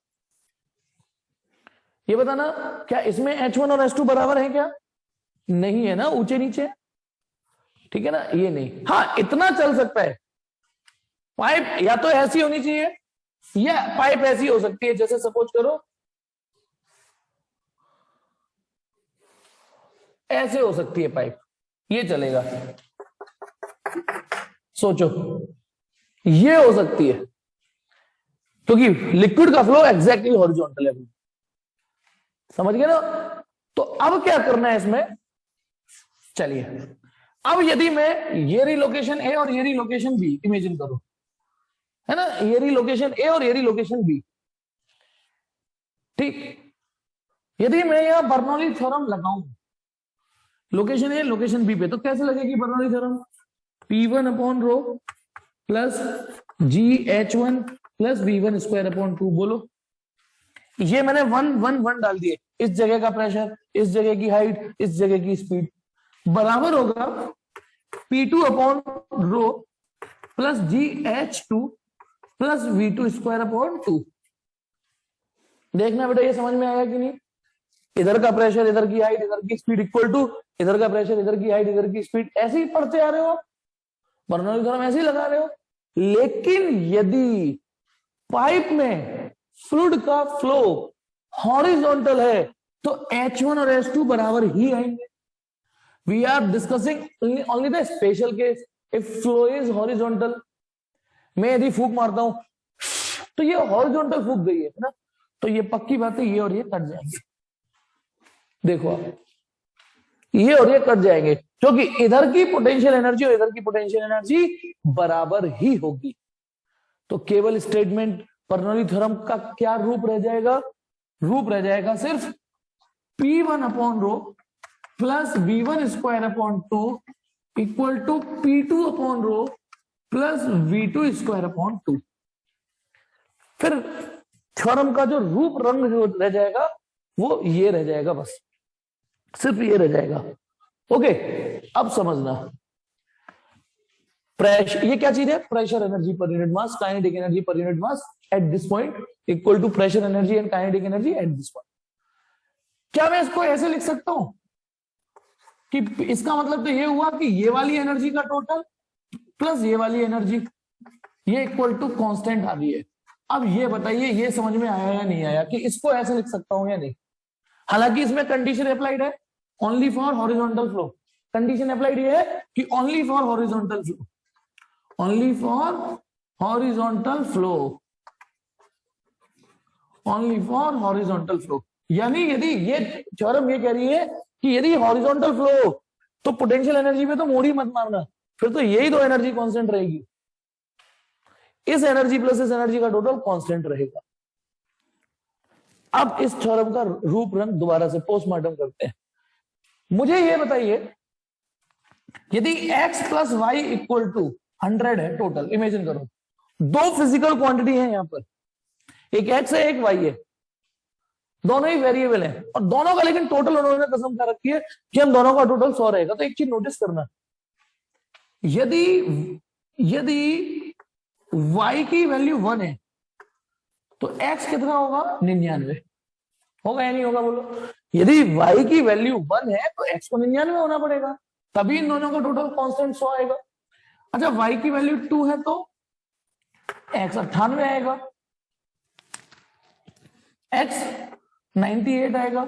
ये बताना, क्या इसमें h1 और h2 बराबर है? क्या नहीं है ना, ऊंचे नीचे, ठीक है ना, ये नहीं। हाँ, इतना चल सकता है, पाइप या तो ऐसी होनी चाहिए या पाइप ऐसी हो सकती है, जैसे सपोज करो ऐसे हो सकती है पाइप, ये चलेगा। सोचो, ये हो सकती है क्योंकि लिक्विड का फ्लो एग्जैक्टली हॉरिजॉन्टल है, समझ गए ना। तो अब क्या करना है इसमें, चलिए, अब यदि मैं ये रही लोकेशन ए और ये रही लोकेशन बी, इमेजिन करो, है ना, ये रही लोकेशन ए और ये रही लोकेशन बी, ठीक। यदि मैं यहां बर्नौली थ्योरम लगाऊं लोकेशन ए लोकेशन बी पे, तो कैसे लगेगी Bernoulli theorem? P1 upon rho plus GH1 plus V1 square upon 2। बोलो, ये मैंने 1 1 1 डाल दिए, इस जगह का प्रेशर, इस जगह की हाइट, इस जगह की स्पीड, बराबर होगा P2 upon rho plus GH2 plus V2 square upon 2। देखना बेटा, ये समझ में आया कि नहीं? इधर का प्रेशर, इधर की हाइट, इधर की स्पीड इक्वल टू इधर का प्रेशर, इधर की हाइट, इधर की स्पीड, ऐसे ही पढ़ते आ रहे हो, बर्नौली थ्योरम ऐसे ही लगा रहे हो। लेकिन यदि पाइप में फ्लूइड का फ्लो हॉरिजॉन्टल है तो H1 और H2 बराबर ही आएंगे। We are discussing only the special case if flow is horizontal. मैं यदि फूंक मारता हूं तो ये हॉरिजॉन्टल फूंक गई है ना, तो ये पक्की बात है ये और ये कट जाएंगे। देखो आप, ये और ये कट जाएंगे क्योंकि इधर की पोटेंशियल एनर्जी और इधर की पोटेंशियल एनर्जी बराबर ही होगी। तो केवल स्टेटमेंट बर्नौली थ्योरम का क्या रूप रह जाएगा? रूप रह जाएगा सिर्फ P1 upon rho plus V1 square upon 2 equal to P2 upon rho plus V2 square upon 2। फिर थ्योरम का जो रूप रंग रह जाएगा वो ये रह जाएगा, बस सिर्फ ये रह जाएगा। ओके, अब समझना प्रेशर, ये क्या चीज है? Pressure energy per unit mass, kinetic energy per unit mass at this point equal to pressure energy and kinetic energy at this point. क्या मैं इसको ऐसे लिख सकता हूं कि इसका मतलब तो ये हुआ कि ये वाली एनर्जी का टोटल प्लस ये वाली एनर्जी ये इक्वल टू कांस्टेंट आ रही है। अब ये बताइए ये समझ में आया या नहीं आया कि इसको ऐसे लिख सकता हूं या नहीं? हालांकि इसमें कंडीशन अप्लाइड है only for horizontal flow. Condition applied ये है कि only for horizontal flow, only for horizontal flow, only for horizontal flow. यानी यदि ये थ्योरम ये कह रही है कि यदि हॉरिजॉन्टल फ्लो तो पोटेंशियल एनर्जी पे तो मोड़ ही मत मारना, फिर तो यही दो एनर्जी कांस्टेंट रहेगी। इस एनर्जी प्लस इस एनर्जी का टोटल कांस्टेंट रहेगा। अब इस थ्योरम का रूप रंग दोबारा से पोस्टमार्टम करते हैं। मुझे ये बताइए यदि x plus y equal to 100 है टोटल, इमेजिन करो दो फिजिकल क्वांटिटी है यहां पर, एक x है एक y है, दोनों ही वेरिएबल है और दोनों का लेकिन टोटल उन्होंने कसम खा रखी है कि हम दोनों का टोटल 100 रहेगा। तो एक चीज नोटिस करना, यदि y की वैल्यू 1 है तो x कितना होगा? 99 होगा या नहीं होगा बोलो? यदि y की वैल्यू 1 है तो x को 99 होना पड़ेगा, तभी इन दोनों का टोटल कांस्टेंट 100 आएगा। अच्छा y की वैल्यू 2 है तो x 98 आएगा, x 98 आएगा।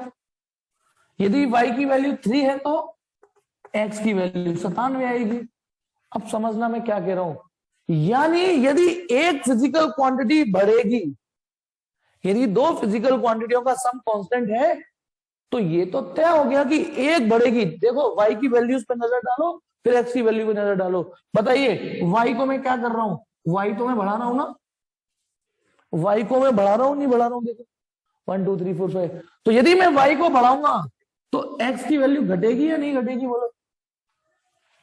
यदि y की वैल्यू 3 है तो x की वैल्यू 97 आएगी। अब समझना मैं क्या कह रहा हूं, यानी यदि एक फिजिकल क्वांटिटी बढ़ेगी, यदि दो फिजिकल क्वांटिटियों का सम कांस्टेंट है तो ये तो तय हो गया कि एक बढ़ेगी। देखो y की वैल्यूज पे नजर डालो फिर x की वैल्यू पे नजर डालो, बताइए y को मैं क्या कर रहा हूं? y तो मैं बढ़ा रहा हूं ना, y को मैं बढ़ा रहा हूं नहीं बढ़ा रहा हूं? देखो 1 2 3 4 5। तो यदि मैं y को बढ़ाऊंगा तो x की वैल्यू घटेगी या नहीं घटेगी बोलो?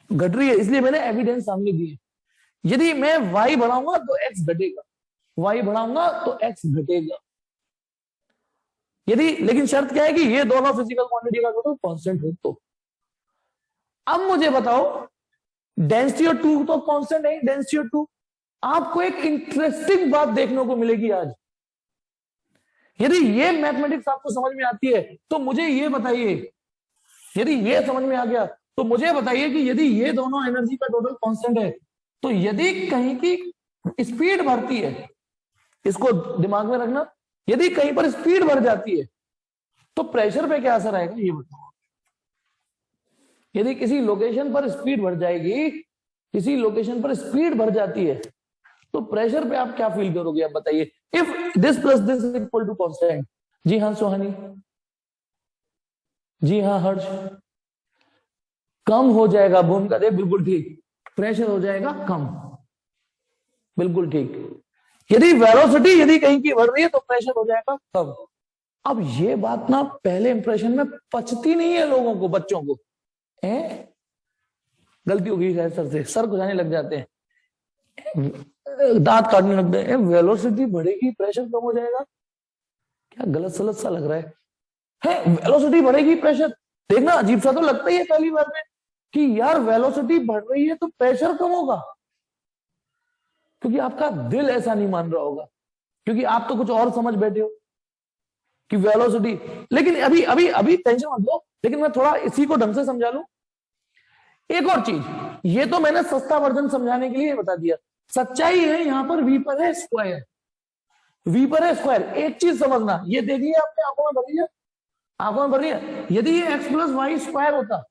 घट रही है, इसलिए मैंने एविडेंस सामने दी है। यदि मैं y बढ़ाऊंगा तो x घटेगा, y बढ़ाऊंगा तो x घटेगा। यदि, लेकिन शर्त क्या है कि ये दोनों फिजिकल क्वांटिटी का टोटल कांस्टेंट हो। तो अब मुझे बताओ डेंसिटी ऑफ 2 तो कांस्टेंट है, डेंसिटी ऑफ 2। आपको एक इंटरेस्टिंग बात देखने को मिलेगी आज। यदि ये मैथमेटिक्स आपको समझ में आती है तो मुझे ये बताइए, यदि ये समझ में आ गया तो मुझे बताइए कि यदि ये दोनों एनर्जी का टोटल कांस्टेंट है तो यदि कहीं की स्पीड बढ़ती है, इसको दिमाग में रखना, यदि कहीं पर स्पीड बढ़ जाती है तो प्रेशर पे क्या असर आएगा ये बताओ? यदि किसी लोकेशन पर स्पीड बढ़ जाएगी, किसी लोकेशन पर स्पीड बढ़ जाती है तो प्रेशर पे आप क्या फील करोगे? आप बताइए। If this plus this equal to constant. जी हाँ सोहानी, जी हाँ हर्ष, कम हो जाएगा। भूमिका दे, बिल्कुल ठीक। प्रेशर हो जाएगा कम, बिल्कुल ठीक। यदि वेलोसिटी यदि कहीं की बढ़ रही है तो प्रेशर हो जाएगा कम। अब ये बात ना पहले इंप्रेशन में पचती नहीं है लोगों को, बच्चों को। गलती हो गई सर से, सर को जाने लग जाते हैं, दांत काटने लगते हैं। वेलोसिटी बढ़ेगी प्रेशर कम हो जाएगा, क्या गलत सलत सा लग रहा है? वेलोसिटी बढ़ेगी प्रेशर, देखना अजीब सा तो लगता ही है पहली बार में कि यार वेलोसिटी बढ़ रही है तो प्रेशर कम होगा, क्योंकि आपका दिल ऐसा नहीं मान रहा होगा, क्योंकि आप तो कुछ और समझ बैठे हो कि वेलोसिटी। लेकिन अभी अभी अभी टेंशन मत लो, लेकिन मैं थोड़ा इसी को ढंग से समझा लूं। एक और चीज, ये तो मैंने सस्ता वर्जन समझाने के लिए बता दिया, सच्चाई है यहां पर v पर है स्क्वायर। v पर है स्क्वायर। एक चीज समझना, ये देख लिया आपने, आंखों में भर लिया, आंखों में भर लिया। यदि ये x प्लस वाई स्क्वायर होता,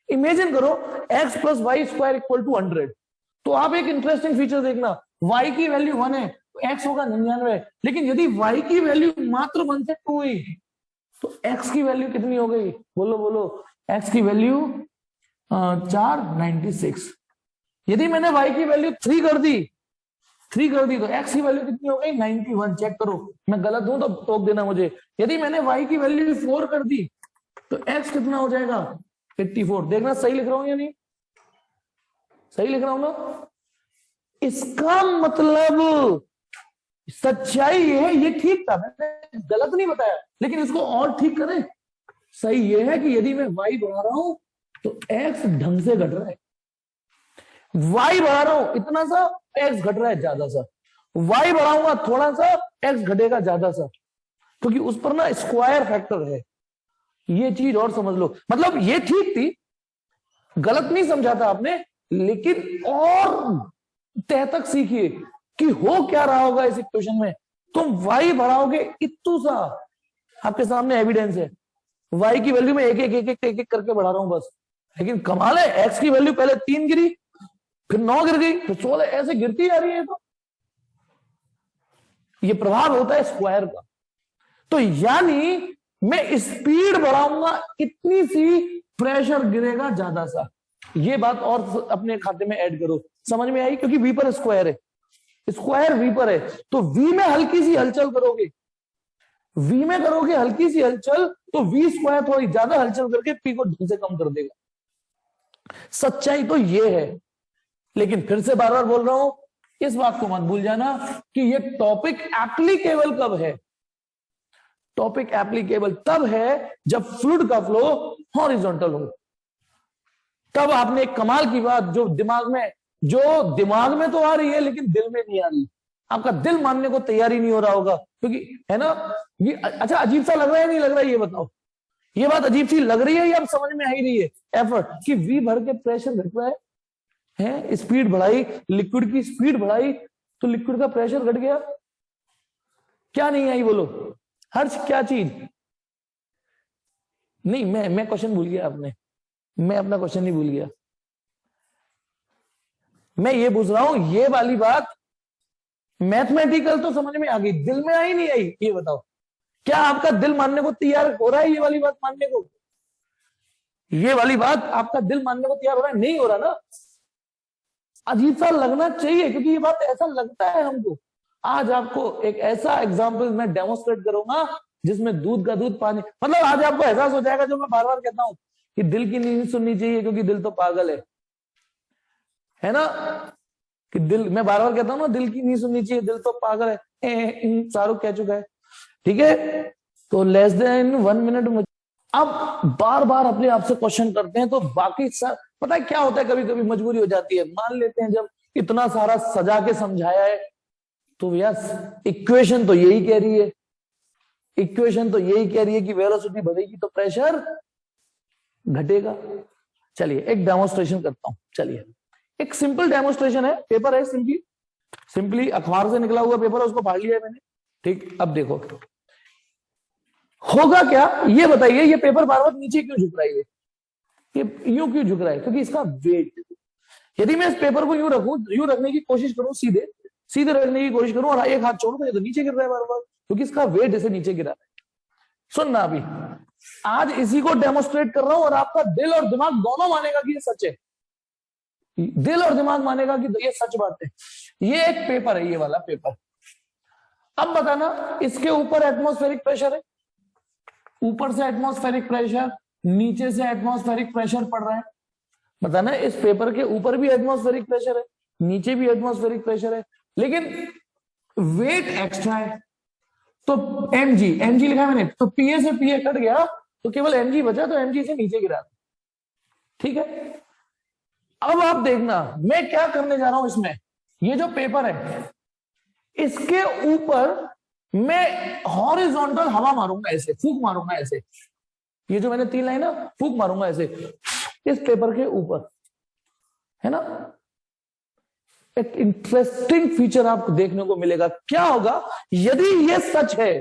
इमेजिन करो x plus y square equal to 100, तो आप एक इंटरेस्टिंग फीचर देखना, y की वैल्यू 1 है तो x होगा 99। लेकिन यदि y की वैल्यू मात्र 1 से 2 हुई तो x की वैल्यू कितनी हो गई? बोलो बोलो, x की वैल्यू 496। यदि मैंने y की वैल्यू 3 कर दी तो x की वैल्यू कितनी हो गई? 91। चेक करो, मैं गलत हूं तो टोक देना मुझे। यदि मैंने y की वैल्यू 4 कर दी तो x कितना हो जाएगा? 84। देखना सही लिख रहा हूं या नहीं? सही लिख रहा हूं ना? इसका मतलब सच्चाई ये है, ये ठीक था, मैंने गलत नहीं बताया, लेकिन इसको और ठीक करें। सही ये है कि यदि मैं y बढ़ा रहा हूं तो x ढंग से घट रहा है, y बढ़ा रहा हूं इतना सा, x घट रहा है ज्यादा सा, y बढ़ाऊंगा थोड़ा सा, x घटेगा ज्यादा सा, क्योंकि उस पर ना स्क्वायर फैक्टर है। ये चीज और समझ लो, मतलब ये ठीक थी, गलत नहीं समझा था आपने, लेकिन और तह तक सीखिए कि हो क्या रहा होगा इस इक्वेशन में। तुम y बढ़ाओगे इतू सा, आपके सामने एविडेंस है, y की वैल्यू में एक एक एक एक एक एक करके बढ़ा रहा हूं बस, लेकिन कमाल है x की वैल्यू पहले 3 गिरी, फिर 9 गिर गई, फिर 16, ऐसे गिरती जा रही है। तो ये प्रभाव होता है स्क्वायर का। तो यानी मैं स्पीड बढ़ाऊंगा इतनी सी, प्रेशर गिरेगा ज्यादा सा। ये बात और अपने खाते में ऐड करो, समझ में आई? क्योंकि वी पर स्क्वायर है, स्क्वायर वी पर है, तो वी में हल्की सी हलचल करोगे, वी में करोगे हल्की सी हलचल, तो वी स्क्वायर थोड़ी ज्यादा हलचल करके पी को ढंग से कम कर देगा। सच्चाई तो ये है। लेकिन फिर से बार बार बोल रहा हूं, इस बात को मत भूल जाना कि ये टॉपिक एप्लीकेबल कब है? टॉपिक एप्लीकेबल तब है जब फ्लूइड का फ्लो हॉरिजॉन्टल हो। तब आपने एक कमाल की बात जो दिमाग में तो आ रही है लेकिन दिल में नहीं आ रही, आपका दिल मानने को तैयार ही नहीं हो रहा होगा, क्योंकि है ना ये अच्छा अजीब सा लग रहा है, नहीं लग रहा है? ये बताओ, ये बात अजीब सी लग रही है या अब समझ में आ ही रही है? एफर्ट कि वी भर के प्रेशर घट रहा है, स्पीड बढ़ाई, लिक्विड की स्पीड बढ़ाई तो लिक्विड का प्रेशर घट गया। क्या नहीं आई बोलो? हर्ष क्या चीज नहीं? मैं क्वेश्चन भूल गया आपने, मैं अपना क्वेश्चन नहीं भूल गया। मैं ये पूछ रहा हूं, ये वाली बात मैथमेटिकल तो समझ में आ गई, दिल में आई नहीं आई? ये बताओ, क्या आपका दिल मानने को तैयार हो रहा है ये वाली बात मानने को? ये वाली बात आपका दिल मानने को तैयार हो रहा है? नहीं हो रहा ना? अजीब सा लगना चाहिए, क्योंकि ये बात ऐसा लगता है हमको। आज आपको एक ऐसा एग्जाम्पल मैं डेमोस्ट्रेट करूंगा जिसमें दूध का दूध पानी, मतलब आज आपको एहसास हो जाएगा जो मैं बार बार कहता हूं कि दिल की नींद सुननी चाहिए, क्योंकि दिल तो पागल है ना? कि दिल, मैं बार बार कहता हूं ना, दिल की नहीं सुननी चाहिए, दिल तो पागल है। शाहरुख कह चुका है, ठीक है? तो लेस देन 1 मिनट। अब बार बार अपने आप से क्वेश्चन करते हैं तो बाकी सब पता है क्या होता है, कभी कभी मजबूरी हो जाती है, मान लेते हैं जब इतना सारा सजा के समझाया है तो यस इक्वेशन तो यही कह रही है, इक्वेशन तो यही कह रही है कि वेलोसिटी बढ़ेगी तो प्रेशर घटेगा। चलिए एक डेमोन्स्ट्रेशन करता हूं। चलिए एक सिंपल डेमोन्स्ट्रेशन है, पेपर है, सिंपली अखबार से निकला हुआ पेपर है, उसको पढ़ लिया है मैंने, ठीक? अब देखो होगा क्या, ये बताइए। ये पेपर बार बार नीचे क्यों झुक रहा है? ये यूं क्यों झुक रहा है? क्योंकि इसका वेट, यदि मैं इस पेपर को यूं रखूं, यूं रखने की कोशिश करूं, सीधे सीधे रखने की कोशिश करूं और एक हाथ छोड़ूं तो नीचे गिर रहा है बार बार, क्योंकि इसका वेट इसे नीचे गिरा रहा है। सुनना, अभी आज इसी को डेमोस्ट्रेट कर रहा हूं और आपका दिल और दिमाग दोनों मानेगा कि ये सच है, दिल और दिमाग मानेगा कि ये सच बात है। ये एक पेपर है, ये वाला पेपर। अब बताना, इसके ऊपर एटमॉस्फेरिक प्रेशर है, ऊपर से एटमॉस्फेरिक प्रेशर, नीचे से एटमॉस्फेरिक प्रेशर पड़ रहा है। बताना, इस पेपर के ऊपर भी एटमॉस्फेरिक प्रेशर है, नीचे भी एटमॉस्फेरिक प्रेशर है, लेकिन वेट एक्स्ट्रा है। तो mg लिखा है मैंने, तो pa से pa कट गया तो केवल mg बचा, तो mg से नीचे गिरा, ठीक है? अब आप देखना मैं क्या करने जा रहा हूं इसमें। ये जो पेपर है इसके ऊपर मैं हॉरिजॉन्टल हवा मारूंगा, ऐसे फूंक मारूंगा, ऐसे, ये जो मैंने 3 लाइन ना फूंक मारूंगा ऐसे इस पेपर के ऊपर, है ना? एक इंटरेस्टिंग फीचर आपको देखने को मिलेगा। क्या होगा यदि ये सच है,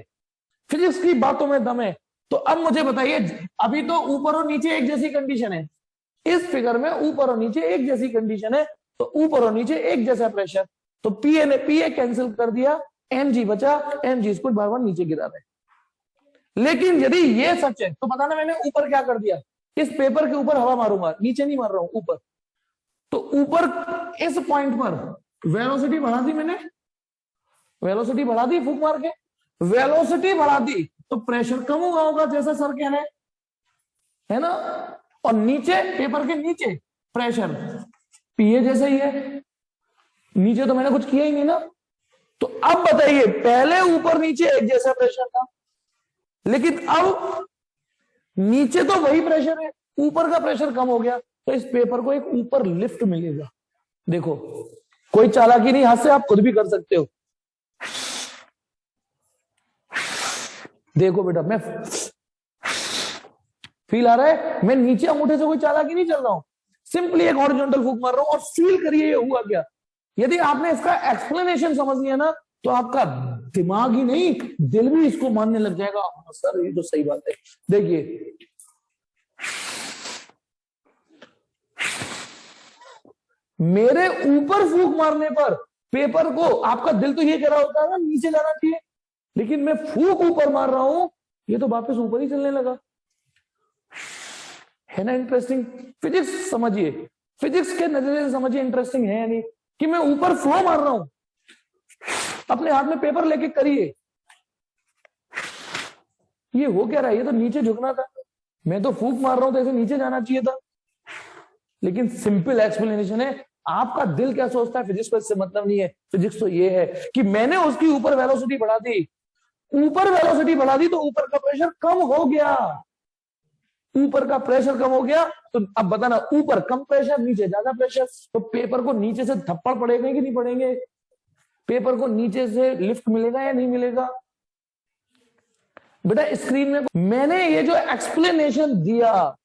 फिजिक्स की बातों में दम है, तो अब मुझे बताइए, अभी तो ऊपर और नीचे एक जैसी कंडीशन है, इस फिगर में ऊपर और नीचे एक जैसी कंडीशन है, तो ऊपर और नीचे एक जैसा प्रेशर, तो पीए ने पीए कैंसिल कर दिया, mg बचा, mg स्क्वायर बार बार नीचे गिरा रहे। लेकिन यदि ये सच है तो पता ना मैंने ऊपर क्या कर दिया, इस पेपर के ऊपर हवा मारूंगा, नीचे नहीं मार रहा हूं, ऊपर। तो ऊपर इस पॉइंट पर वेलोसिटी बढ़ा दी मैंने, वेलोसिटी बढ़ा दी फूंक मार के, वेलोसिटी बढ़ा दी तो प्रेशर कम हुआ होगा जैसा सर कह रहे हैं, है ना। और नीचे पेपर के नीचे प्रेशर पीए जैसा ही है, नीचे तो मैंने कुछ किया ही नहीं ना। तो अब बताइए, पहले ऊपर नीचे एक जैसा प्रेशर था, लेकिन अब नीचे तो वही प्रेशर है, ऊपर का प्रेशर कम हो गया, तो इस पेपर को एक ऊपर लिफ्ट मिलेगा। देखो कोई चालाकी नहीं, हाथ से आप खुद भी कर सकते हो। देखो बेटा, मैं फील आ रहा है, मैं नीचे अंगूठे से कोई चालाकी नहीं चल रहा हूं, सिंपली एक हॉरिजॉन्टल फूंक मार रहा हूं और फील करिए ये हुआ क्या। यदि आपने इसका एक्सप्लेनेशन समझ लिया ना, तो आपका दिमाग ही नहीं दिल भी इसको मानने लग जाएगा, हाँ सर ये तो सही बात है। देखिए मेरे ऊपर फूंक मारने पर पेपर को, आपका दिल तो ये कह रहा होता है ना नीचे जाना चाहिए, लेकिन मैं फूंक ऊपर मार रहा हूं, ये तो वापस ऊपर ही चलने लगा, है ना इंटरेस्टिंग। फिजिक्स समझिए, फिजिक्स के नजरिए से समझिए इंटरेस्टिंग है या नहीं, कि मैं ऊपर फ्लो मार रहा हूं, अपने हाथ में पेपर लेके करिए, ये हो क्या रहा है, ये तो नीचे झुकना था, मैं तो फूंक मार रहा हूं तो ऐसे नीचे जाना चाहिए था। लेकिन सिंपल एक्सप्लेनेशन है, आपका दिल क्या सोचता है फिजिक्स को इससे मतलब नहीं है। फिजिक्स तो ये है कि मैंने उसकी ऊपर वेलोसिटी बढ़ा दी, ऊपर वेलोसिटी बढ़ा दी तो ऊपर का प्रेशर कम हो गया, ऊपर का प्रेशर कम हो गया, तो अब बताना, ऊपर कम प्रेशर नीचे ज्यादा प्रेशर, तो पेपर को नीचे से थप्पड़ पड़ेगा कि नहीं पड़ेंगे, पेपर को नीचे से लिफ्ट मिलेगा या नहीं मिलेगा। बेटा स्क्रीन में मैंने ये जो एक्सप्लेनेशन दिया,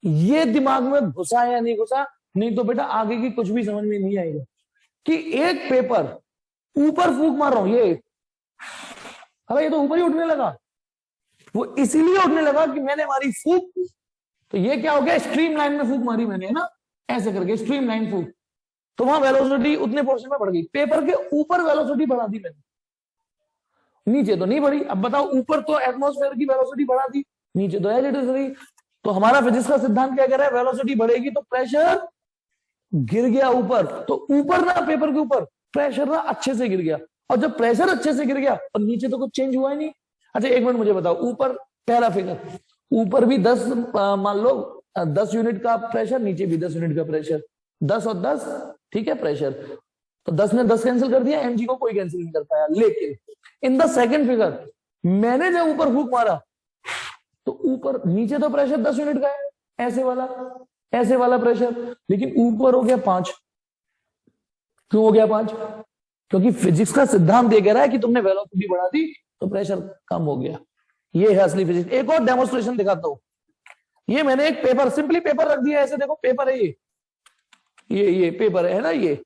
ये दिमाग में घुसा या नहीं घुसा, नहीं तो बेटा आगे की कुछ भी समझ में नहीं आएगा। कि एक पेपर ऊपर फूंक मार रहा हूं, ये अरे ये तो ऊपर ही उठने लगा, वो इसीलिए उठने लगा कि मैंने मारी फूंक, तो ये क्या हो गया, स्ट्रीम लाइन में फूंक मारी मैंने, है ना, ऐसे करके स्ट्रीम लाइन फूंक, तो वहां वेलोसिटी उतने पोर्शन में बढ़ गई, पेपर के ऊपर वेलोसिटी बढ़ा दी मैंने, नीचे तो नहीं बढ़ी। अब बताओ, ऊपर तो एटमॉस्फेयर की वेलोसिटी बढ़ा दी, नीचे तो एज इट इज रही। तो हमारा फिजिक्स का सिद्धांत क्या कह रहा है, वेलोसिटी बढ़ेगी तो प्रेशर गिर गया ऊपर, तो ऊपर ना पेपर के ऊपर प्रेशर ना अच्छे से गिर गया, और जब प्रेशर अच्छे से गिर गया और नीचे तो कुछ चेंज हुआ ही नहीं। अच्छा एक मिनट मुझे बताओ, ऊपर पहला फिगर, ऊपर भी 10 मान लो 10 यूनिट का प्रेशर, नीचे भी 10 यूनिट का प्रेशर, 10 और 10 ठीक है प्रेशर, तो 10 ने 10 कैंसिल कर दिया, एमजी को कोई कैंसिल नहीं कर पाया। लेकिन इन द सेकंड फिगर मैंने जब ऊपर हुक मारा तो ऊपर, नीचे तो प्रेशर 10 यूनिट का है, ऐसे वाला प्रेशर, लेकिन ऊपर हो गया 5। क्यों हो गया 5? क्योंकि फिजिक्स का सिद्धांत ये कह रहा है कि तुमने वेलोसिटी बढ़ा दी तो प्रेशर कम हो गया। ये है असली फिजिक्स। एक और डेमोन्स्ट्रेशन दिखाता हूं। ये मैंने एक पेपर, सिंपली पेपर रख दिया ऐसे, देखो पेपर है ये पेपर है ना ये,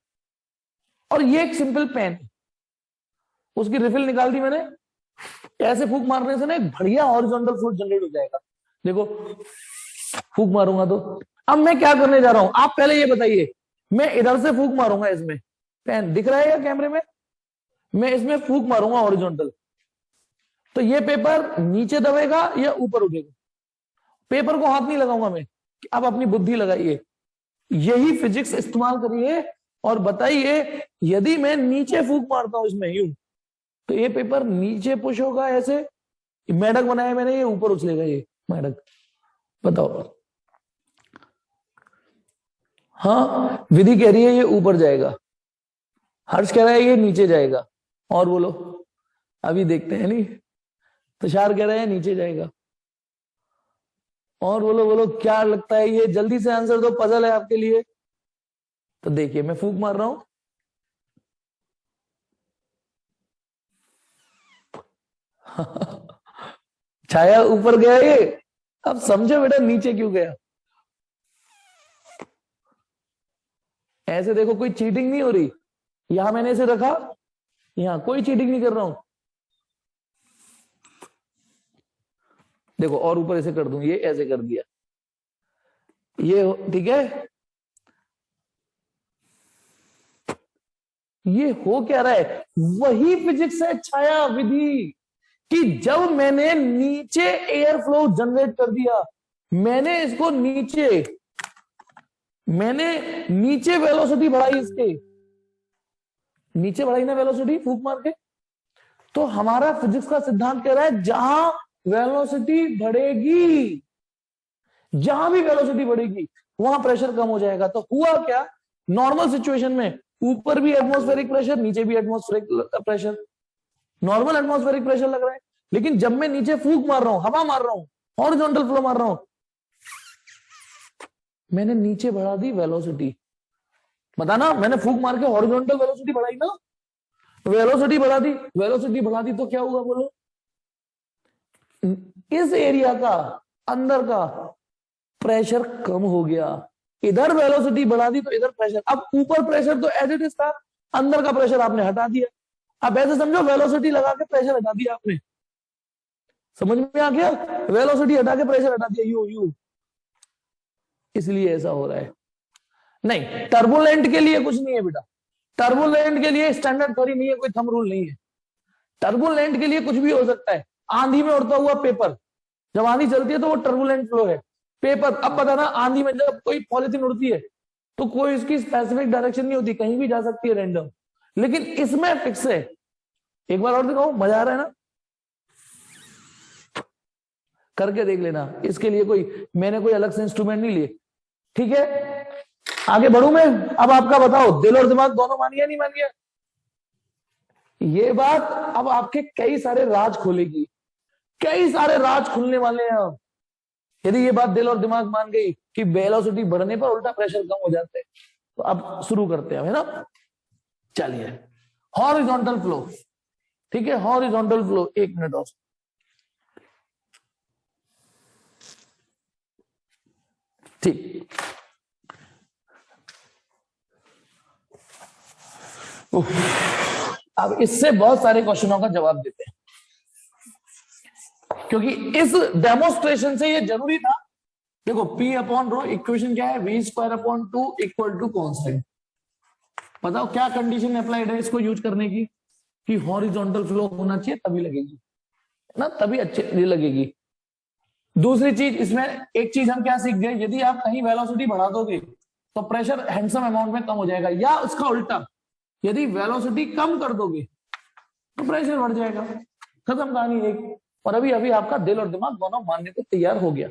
और ये एक सिंपल पेन, उसकी रिफिल निकाल दी मैंने, ऐसे फूंक मारने से ना एक बढ़िया हॉरिजॉन्टल फ्लूइड जनरेट हो जाएगा। देखो फूंक मारूंगा तो, अब मैं क्या करने जा रहा हूं, आप पहले ये बताइए, मैं इधर से फूंक मारूंगा, इसमें पेन दिख रहा है या कैमरे में, मैं इसमें फूंक मारूंगा हॉरिजॉन्टल, तो ये पेपर नीचे दबेगा या ऊपर उठेगा? पेपर को हाथ नहीं लगाऊंगा मैं, अब अपनी बुद्धि लगाइए, यही फिजिक्स इस्तेमाल करिए और बताइए, यदि मैं नीचे फूंक मारता हूं इसमें यूं, तो ये पेपर नीचे पुश होगा ऐसे, मेढक बनाया मैंने, ये ऊपर उछलेगा ये मेढक, बताओ। हाँ विधि कह रही है ये ऊपर जाएगा, हर्ष कह रहा है ये नीचे जाएगा, और बोलो, अभी देखते हैं नहीं, तुषार कह रहे हैं नीचे जाएगा, और बोलो बोलो क्या लगता है, ये जल्दी से आंसर दो, पजल है आपके लिए। तो देखिए मैं फूंक मार रहा हूं, छाया ऊपर गया ये, अब समझो बेटा नीचे क्यों गया। ऐसे देखो कोई चीटिंग नहीं हो रही, यहां मैंने इसे रखा, यहां कोई चीटिंग नहीं कर रहा हूं। देखो और ऊपर ऐसे कर दूं, ये ऐसे कर दिया, ये ठीक है। ये हो क्या रहा है, वही फिजिक्स है छाया विधि, कि जब मैंने नीचे एयर फ्लो जनरेट कर दिया, मैंने इसको नीचे वेलोसिटी बढ़ाई, इसके नीचे बढ़ाई ना वेलोसिटी फूंक मार के। तो हमारा फिजिक्स का सिद्धांत कह रहा है जहां वेलोसिटी बढ़ेगी, जहां भी वेलोसिटी बढ़ेगी वहां प्रेशर कम हो जाएगा। तो हुआ क्या, नॉर्मल सिचुएशन में ऊपर भी एटमॉस्फेरिक प्रेशर, नीचे भी atmospheric pressure, normal atmospheric pressure लग रहा है। लेकिन जब मैं नीचे फूंक मार रहा हूं, हवा मार रहा हूं, हॉरिजॉन्टल फ्लो मार रहा हूं, मैंने नीचे बढ़ा दी वेलोसिटी। बताना, मैंने फूंक मार के हॉरिजॉन्टल वेलोसिटी बढ़ाई ना, वेलोसिटी बढ़ा दी, वेलोसिटी बढ़ा दी तो क्या हुआ बोलो, इस एरिया का अंदर का प्रेशर कम हो गया। इधर वेलोसिटी बढ़ा दी तो इधर प्रेशर, अब ऊपर प्रेशर तो एज इट इज था, अंदर का प्रेशर आपने हटा दिया। अब ऐसे समझो वेलोसिटी लगा के प्रेशर हटा दिया आपने, समझ में आ गया, वेलोसिटी हटा के प्रेशर हटा दिया, यू इसलिए ऐसा हो रहा है। नहीं, टर्बुलेंट के लिए कुछ नहीं है बेटा, टर्बुलेंट के लिए स्टैंडर्ड थ्योरी नहीं है, कोई थंब रूल नहीं है। टर्बुलेंट के लिए कुछ भी हो सकता है। आंधी में उड़ता हुआ पेपर, जब आंधी चलती है तो वो टर्बुलेंट फ्लो है। पेपर, अब बताना, आंधी में जब कोई पॉलिथीन उड़ती है तो कोई इसकी स्पेसिफिक डायरेक्शन नहीं होती, कहीं भी जा सकती है रैंडम, लेकिन इसमें फिक्स है। एक बार और दिखाओ, मजा आ रहा है ना, करके देख लेना। इसके लिए मैंने कोई अलग से इंस्ट्रूमेंट नहीं लिए, ठीक है। आगे बढ़ू मैं, अब आपका बताओ, दिल और दिमाग दोनों मानिए नहीं मानिए। ये बात अब आपके कई सारे राज खोलेगी, कई सारे राज खुलने वाले हैं। यदि ये बात दिल और दिमाग मान गई कि वेलोसिटी बढ़ने पर उल्टा प्रेशर कम हो जाते हैं, तो अब शुरू करते हैं, है ना। चलिए, हॉरिजॉन्टल फ्लो, ठीक है, हॉरिजॉन्टल फ्लो, 1 मिनट और। ठीक, अब इससे बहुत सारे क्वेश्चनों का जवाब देते हैं, क्योंकि इस डेमोन्स्ट्रेशन से ये जरूरी था। देखो, P अपॉन रो इक्वेशन क्या है, v²/2 इक्वल टू कॉन्स्टेंट। बताओ क्या कंडीशन अप्लाइड है इसको यूज करने की, कि हॉरिजॉन्टल फ्लो होना चाहिए तभी लगेगी ना, तभी अच्छी लगेगी। दूसरी चीज, इसमें एक चीज हम क्या सीख गए, यदि आप कहीं वेलोसिटी बढ़ा दोगे तो प्रेशर हैंडसम अमाउंट में कम हो जाएगा, या उसका उल्टा, यदि वेलोसिटी कम कर दोगे तो प्रेशर बढ़ जाएगा। खत्म कहानी एक। और अभी अभी आपका दिल और दिमाग दोनों मानने को तैयार हो गया।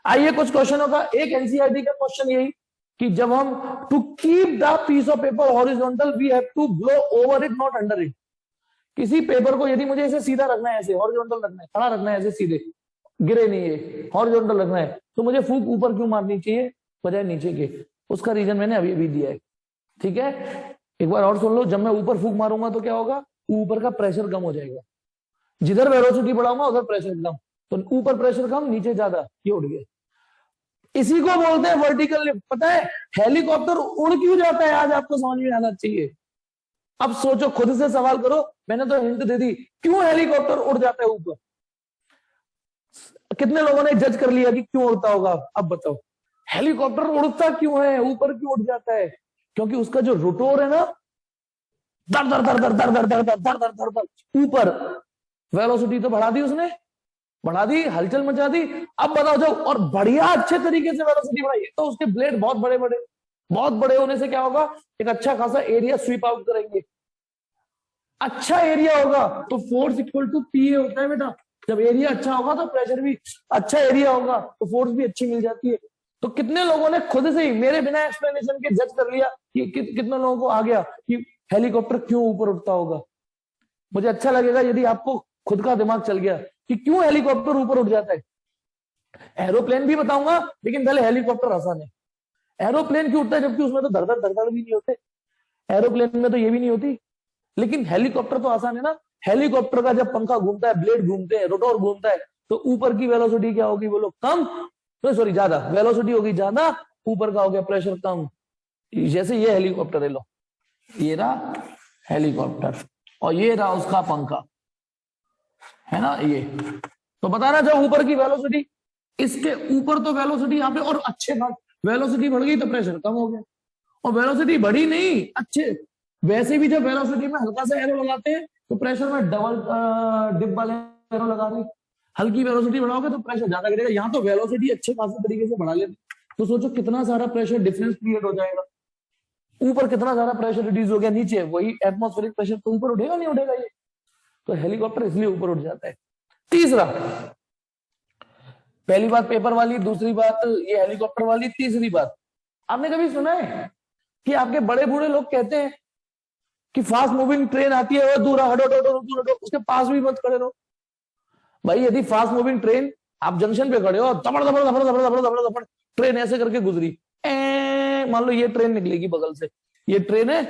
आइए कुछ क्वेश्चनों का, एक एनसीईआरटी का क्वेश्चन यही कि जब हम to keep the piece of paper horizontal we have to blow over it not under it. किसी पेपर को यदि मुझे ऐसे सीधा रखना है, ऐसे हॉरिजॉन्टल रखना है, खड़ा रखना है ऐसे सीधे, गिरे नहीं है, हॉरिजॉन्टल रखना है, तो मुझे फूंक ऊपर क्यों मारनी चाहिए बजाय नीचे के, उसका रीजन मैंने अभी अभी दिया है, ठीक है। एक बार और सुन लो, जब मैं ऊपर फूंक मारूंगा तो क्या होगा, ऊपर का प्रेशर कम हो जाएगा, जिधर वेलोसिटी बढ़ाऊंगा उधर प्रेशर कम, तो ऊपर प्रेशर कम नीचे ज्यादा, ये उड़ गया। इसी को बोलते हैं वर्टिकल लिफ्ट। पता है हेलीकॉप्टर उड़ क्यों जाता है, आज आपको समझ में आना चाहिए। अब सोचो, खुद से सवाल करो, मैंने तो हिंट दे दी, क्यों हेलीकॉप्टर उड़ जाता है ऊपर। कितने लोगों ने जज कर लिया कि क्यों उड़ता होगा, अब बताओ हेलीकॉप्टर उड़ता क्यों है, ऊपर क्यों उड़ जाता है। क्योंकि उसका जो रोटोर है ना, दर दर दर दर दर दर दर दर दर दर दर ऊपर, वेलोसिटी तो बढ़ा दी उसने, बढ़ा दी, हलचल मचा दी। अब बताओ, जब और बढ़िया अच्छे तरीके से वेलोसिटी बढ़ाई तो उसके ब्लेड बहुत बड़े बड़े, बहुत बड़े होने से क्या होगा, एक अच्छा खासा एरिया स्वीप आउट करेंगे। अच्छा एरिया होगा तो फोर्स इक्वल टू पी होता है बेटा। जब एरिया अच्छा होगा तो प्रेशर भी अच्छा, एरिया होगा तो फोर्स भी अच्छी मिल जाती है। तो कितने लोगों ने खुद से ही मेरे बिना एक्सप्लेनेशन के जज कर लिया कि कितने लोगों को आ गया कि हेलीकॉप्टर क्यों ऊपर उठता होगा। मुझे अच्छा लगेगा यदि आपको खुद का दिमाग चल गया कि क्यों हेलीकॉप्टर ऊपर उठ जाता है। एरोप्लेन भी बताऊंगा, लेकिन पहले हेलीकॉप्टर आसान है। एरोप्लेन क्यों उठता है जबकि उसमें तो धड़धड़ धड़धड़ भी नहीं होते, एरोप्लेन में तो ये भी नहीं होती, लेकिन हेलीकॉप्टर तो आसान है ना। हेलीकॉप्टर का जब पंखा घूमता है, ब्लेड घूमते हैं, रोटोर घूमता है, तो ऊपर की वेलोसिटी क्या होगी बोलो, कम, तो सॉरी ज्यादा, वेलोसिटी होगी ज्यादा, ऊपर का हो गया प्रेशर कम। जैसे ये हेलीकॉप्टर है, लो ये रहा हेलीकॉप्टर और ये रहा उसका पंखा, है ना ये। तो बता रहा जब ऊपर की वेलोसिटी, इसके ऊपर तो वेलोसिटी यहाँ पे और अच्छे खास वेलोसिटी बढ़ गई तो प्रेशर कम हो गया, और वेलोसिटी बढ़ी नहीं अच्छे, वैसे भी जब वेलोसिटी में हल्का सा एरो लगाते हैं तो प्रेशर में डबल डिप वाले एरो लगा रहे, हल्की वेलोसिटी बढ़ाओगे तो प्रेशर ज्यादा गिरेगा। यहाँ तो वेलोसिटी अच्छे खासे तरीके से बढ़ा लेते, तो सोचो कितना सारा प्रेशर डिफरेंस क्रिएट हो जाएगा। ऊपर कितना सारा प्रेशर रिड्यूस हो गया, नीचे वही एटमॉस्फेरिक प्रेशर तो ऊपर उठेगा नहीं उठेगा ये, तो हेलीकॉप्टर इसलिए ऊपर उठ जाता है। तीसरा, पहली बात पेपर वाली, दूसरी बात ये हेलीकॉप्टर वाली, तीसरी बात आपने कभी सुना है कि आपके बड़े बूढ़े लोग कहते हैं कि फास्ट मूविंग ट्रेन आती है वो दूर हटो हटो दूर हटो, उसके पास भी मत खड़े रहो। भाई यदि फास्ट मूविंग ट्रेन आप जंक्शन पे खड़े हो, दबड़ दबड़ दबड़ दबड़ दबड़ दबड़ दबड़ ट्रेन ऐसे करके गुजरी, मान लो ये ट्रेन निकलेगी बगल से, ये ट्रेन है